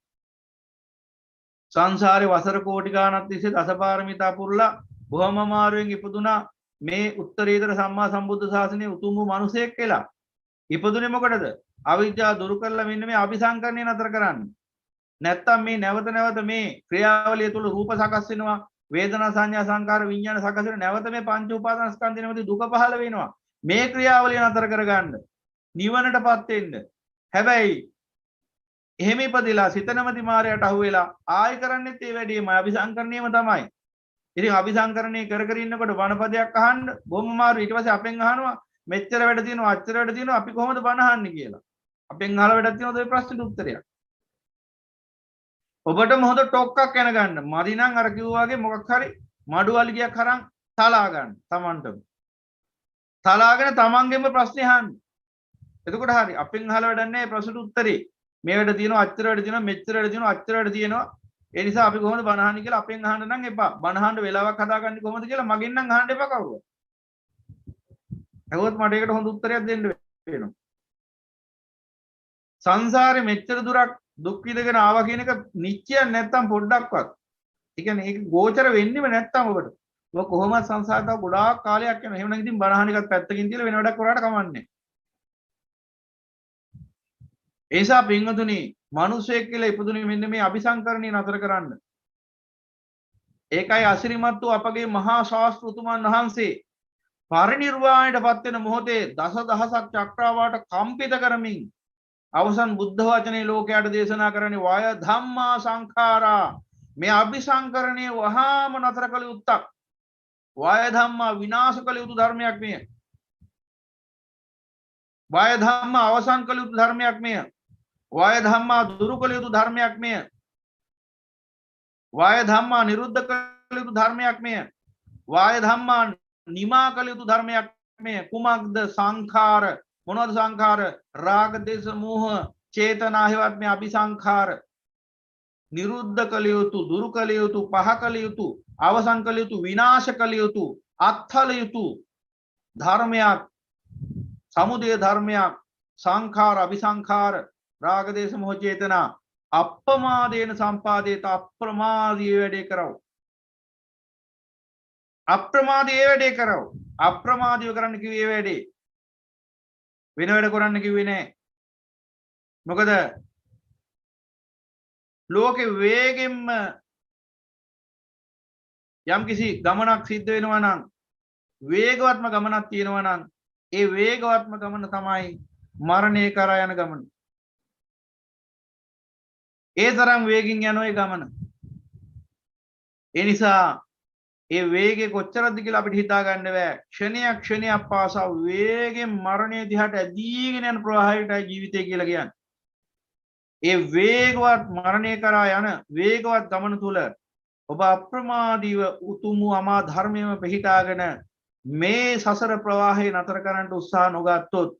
සංසාරේ වසර කෝටි ගාණක් තිස්සේ දසපාරමිතා පුරලා බොහොම අමාරුවෙන් ඉපදුනා මේ උත්තරීතර සම්මා සම්බුද්ධ ශාසනයේ උතුම් වූ මිනිසෙක් කියලා. ඉපදුනේ මොකටද? අවිද්‍යාව දුරු කරලා මෙන්න මේ අபிසංකරණය නතර කරන්න. නැත්තම් මේ නැවත නැවත මේ ක්‍රියාවලිය තුළ රූප සකස් වෙනවා, වේදනා සංඥා සංකාර විඥාන සකස් වෙන නැවත මේ පංච උපාදාන ස්කන්ධ නෙමෙයි දුක පහළ වෙනවා. මේ ක්‍රියාවලිය නතර කරගන්න නිවනටපත් වෙන්න. හැබැයි එහෙම ඉපදිලා සිතනමති මායයට අහු වෙලා ආයි කරන්නේත් ඒ වැඩේම අபிසංකරණයම තමයි. ඉතින් අபிසංකරණය කර කර ඉන්නකොට බණපදයක් අහන්න බොහොම අමාරු. ඊට පස්සේ අපෙන් අහනවා මෙච්චර වැඩ තියෙනවා අච්චර වැඩ තියෙනවා අපි කොහොමද බණ අහන්නේ කියලා. අපෙන් අහලා වැඩක් තියෙනවද ඔය ප්‍රශ්නෙට උත්තරයක්? ඔබටම හොඳ ටොක්ක්ක් යන ගන්න. මදි නම් අර කිව්වා වගේ මොකක් හරි මඩුවලිගයක් අරන් තලා ගන්න තමන්ටම. තලාගෙන තමන්ගෙම ප්‍රශ්නේ අහන්න. එතකොට හරි අපෙන් අහලා වැඩක් නැහැ ප්‍රශ්නට උත්තරේ. මේ වැඩ තියෙනවා අච්චර වැඩ තියෙනවා මෙච්චර වැඩ තියෙනවා අච්චර වැඩ තියෙනවා. ඒ නිසා අපි කොහොමද බණ අහන්නේ කියලා අපෙන් අහන්න නම් එපා. බණ අහන්න වෙලාවක් හදාගන්නේ කොහොමද කියලා මගෙන් නම් අහන්න එපා කවුරුවත්. ඒකත් මට ඒකට හොඳ උත්තරයක් දෙන්න වෙනවා. සංසාරේ මෙච්චර දුරක් දුක් විඳගෙන ආවා කියන එක නිශ්චයක් නැත්තම් පොඩ්ඩක්වත්. ඒ කියන්නේ ඒක ගෝචර වෙන්නේම නැත්තම් ඔබට. ඔබ කොහොමද සංසාරට ගොඩාක් කාලයක් යනවා. එහෙම නම් ඉතින් බණ අහන එකත් පැත්තකින් තියලා වෙන වැඩක් කරාට කමන්නේ. ඒසා පින්වතුනි මිනිසෙක් කියලා ඉපදුනේ මෙන්න මේ අபிසංකරණය නතර කරන්න. ඒකයි අසිරිමත් වූ අපගේ මහා ශාස්ත්‍රතුමන් වහන්සේ පරිනිර්වාණයටපත් වෙන මොහොතේ දසදහසක් චක්‍රාවාට කම්පිත කරමින් අවසන් බුද්ධ වචනේ ලෝකයට දේශනා කරන්නේ වාය ධම්මා සංඛාරා. මේ අபிසංකරණය වහාම නතර කළ යුත්තක්. වාය ධම්මා විනාශ කළ යුතු ධර්මයක් මේ. වාය ධම්ම අවසන් කළ යුතු ධර්මයක් මෙය. වාය ධම්මා දුරු කළ යුතු ධර්මයක් මෙය. වාය ධම්මා නිරුද්ධ කළ යුතු ධර්මයක් මෙය. වාය ධම්මා නිමා කළ යුතු ධර්මයක් මෙය. කුමක්ද? සංඛාර. මොනවද සංඛාර? රාග දේශ මෝහ චේතනා හේවත් මේ අபிසංඛාර. නිරුද්ධ කළ යුතු, දුරු කළ යුතු, පහ කළ යුතු, අවසන් කළ යුතු, විනාශ කළ යුතු, අත්හල යුතු ධර්මයක්. සමුදය ධර්මයක්. සංඛාර අபிසංඛාර රාග දේශ මොහ චේතනා අප්‍රමාදේන සම්පාදේත අප්‍රමාදී වැඩේ කරව. අප්‍රමාදී වැඩේ කරව. අප්‍රමාදීව කරන්න කිව්වේ වැඩේ. වෙන වැඩ කරන්න කිව්වේ නෑ. මොකද ලෝකේ වේගෙන්ම යම්කිසි ගමනක් සිද්ධ වෙනවා නම් වේගවත්ම ගමනක් තියෙනවා නම් ඒ වේගවත්ම ගමන තමයි මරණය කරා යන ගමන. ඒ තරම් වේගින් යන ඒ ගමන. ඒ නිසා ඒ වේගය කොච්චරද කියලා අපිට හිතා ගන්න බෑ. ක්ෂණයක් ක්ෂණයක් පාසා වේගෙන් මරණය දිහාට ඇදීගෙන යන ප්‍රවාහයටයි ජීවිතය කියලා කියන්නේ. ඒ වේගවත් මරණය කරා යන වේගවත් ගමන තුල ඔබ අප්‍රමාදීව උතුම් වූ අමා ධර්මයේම පිහිටාගෙන මේ සසර ප්‍රවාහය නතර කරන්න උත්සාහ නොගත්තොත්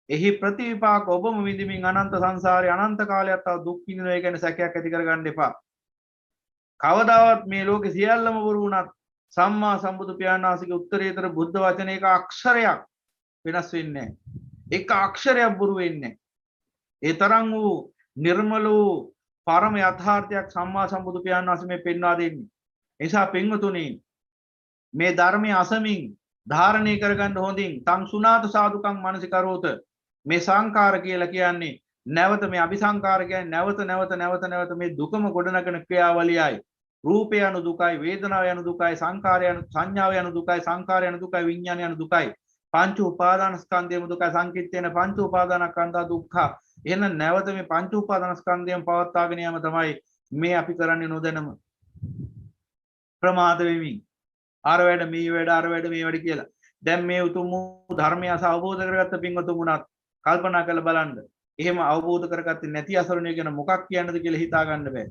එහි ප්‍රතිවිපාක ඔබම විඳින්මින් අනන්ත සංසාරේ අනන්ත කාලයක් තව දුක් විඳිනවා කියන සැකයක් ඇති කරගන්න එපා. කවදාවත් මේ ලෝකේ සියල්ලම බොරු වුණත් සම්මා සම්බුදු පියාණන් වහන්සේගේ උත්තරීතර බුද්ධ වචනයක අක්ෂරයක් වෙනස් වෙන්නේ නැහැ. එක අක්ෂරයක් බොරු වෙන්නේ නැහැ. ඒ තරම් වූ නිර්මල වූ පරම යථාර්ථයක් සම්මා සම්බුදු පියාණන් වහන්සේ මේ පෙන්වා දෙන්නේ. ඒ නිසා පින්වතුනි මේ ධර්මයේ අසමින් ධාරණය කරගන්න හොඳින් තං සුනාත සාදුකං මනසිකරෝත. මේ සංකාර කියලා කියන්නේ නැවත මේ අபிසංකාර කියන්නේ නැවත මේ දුකම ගොඩනගන ක්‍රියාවලියයි. රූපය යන දුකයි, වේදනාව යන දුකයි, සංකාරය යන සංඥාව යන දුකයි, සංකාරය යන දුකයි, විඥානය යන දුකයි. පංච උපාදානස්කන්ධයම දුකයි. සංකිට්ඨේන පංච උපාදානස්කන්ධා දුක්ඛ. එහෙනම් නැවත මේ පංච උපාදානස්කන්ධයම පවත්වාගෙන යාම තමයි මේ අපි කරන්නේ නොදැනම ප්‍රමාද වෙමින් අර වැඩ මේ වැඩ අර වැඩ මේ වැඩ කියලා. දැන් මේ උතුම් ධර්මය අවබෝධ කරගත්ත පින්වතුන් උනත් කල්පනා කරලා බලන්න. එහෙම අවබෝධ කරගත්තේ නැති අසරණිය ගැන මොකක් කියන්නද කියලා හිතා ගන්න බෑ.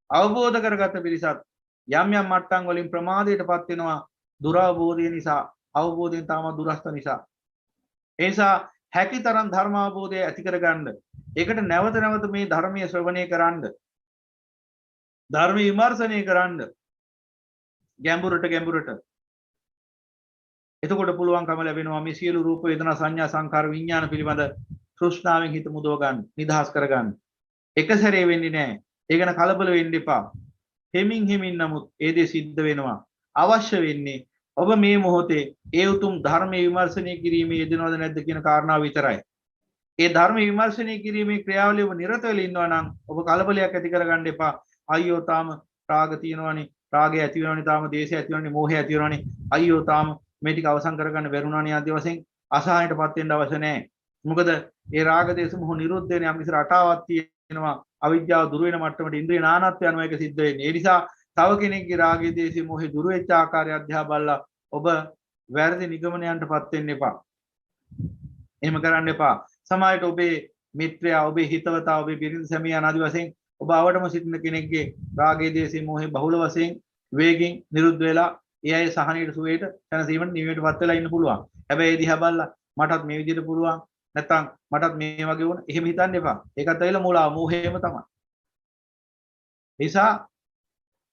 අවබෝධ කරගත්ත පිරිසත් යම් යම් මට්ටම් වලින් ප්‍රමාදයටපත් වෙනවා දුරවබෝධය නිසා, අවබෝධයෙන් තාම දුරස්ත නිසා. ඒ නිසා හැකිතරම් ධර්ම අවබෝධය ඇති කරගන්න. ඒකට නැවත නැවත මේ ධර්මයේ ශ්‍රවණය කරන්න. ධර්ම විමර්ශනය කරන්න. ගැඹුරට. එතකොට පුළුවන්කම ලැබෙනවා මේ සියලු රූප වේදනා සංඥා සංකාර විඥාන පිළිබඳ තෘෂ්ණාවෙන් හිත මුදව ගන්න, නිදහස් කර ගන්න. එක සැරේ වෙන්නේ නැහැ. ඒ ගැන කලබල වෙන්න එපා. හිමින් නමුත් ඒ දේ සිද්ධ වෙනවා. අවශ්‍ය වෙන්නේ ඔබ මේ මොහොතේ ඒ උතුම් ධර්මයේ විමර්ශනය කිරීමේ යෙදෙනවද නැද්ද කියන කාරණාව විතරයි. ඒ ධර්ම විමර්ශනය කිරීමේ ක්‍රියාවලිය ඔබ නිරත වෙලා ඉන්නවා නම් ඔබ කලබලයක් ඇති කරගන්න එපා. අයියෝ තාම රාග තියෙනවනේ, රාගය ඇති වෙනවනේ, තාම දේශය ඇති වෙනවනේ, මෝහය ඇති වෙනවනේ. අයියෝ තාම මේ ටික අවසන් කරගන්න බැරුණානේ ආදී වශයෙන් අසහනයටපත් වෙන්න අවශ්‍ය නැහැ. මොකද ඒ රාග දේශ මොහ නිරුද්ධ වෙන යම් කිසි රටාවක් තියෙනවා. අවිද්‍යාව දුර වෙන මට්ටමට ඉන්ද්‍රිය නානත්වය යනවා එක සිද්ධ වෙන්නේ. ඒ නිසා තව කෙනෙක්ගේ රාගයේ දේශේ මොහේ දුර වෙච්ච ආකාරය අධ්‍යා බලලා ඔබ වැරදි නිගමනයන්ටපත් වෙන්න එපා. එහෙම කරන්න එපා. සමාජයට ඔබේ මිත්‍රයා, ඔබේ හිතවතා, ඔබේ බිරිඳ සැමියා ආදී වශයෙන් ඔබ අවඩම සිටින කෙනෙක්ගේ රාගයේ දේශේ මොහේ බහුල වශයෙන් වේගින් නිරුද්ධ වෙලා ඒ අය සහනීයට සුවේට සැනසීමට නිවීමටපත් වෙලා ඉන්න පුළුවන්. හැබැයි ඒ දිහා බලලා මටත් මේ විදිහට පුළුවන් නැත්තම් මටත් මේ වගේ වුණ එහෙම හිතන්න එපා. ඒකත් ඇවිල්ලා මුලා මෝහයම තමයි. නිසා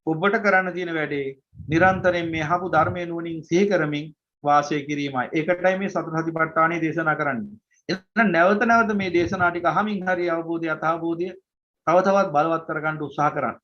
ඔබට කරන්න තියෙන වැඩේ නිරන්තරයෙන් මේ අහපු ධර්මයේ නුවණින් සිහි කරමින් වාසය කිරීමයි. ඒකටයි මේ සතර සතිපට්ඨානයේ දේශනා කරන්නේ. එහෙනම් නැවත නැවත මේ දේශනා ටික අහමින් හරි අවබෝධය අතහබෝධය තව තවත් බලවත් කරගන්න උත්සාහ කරන්න.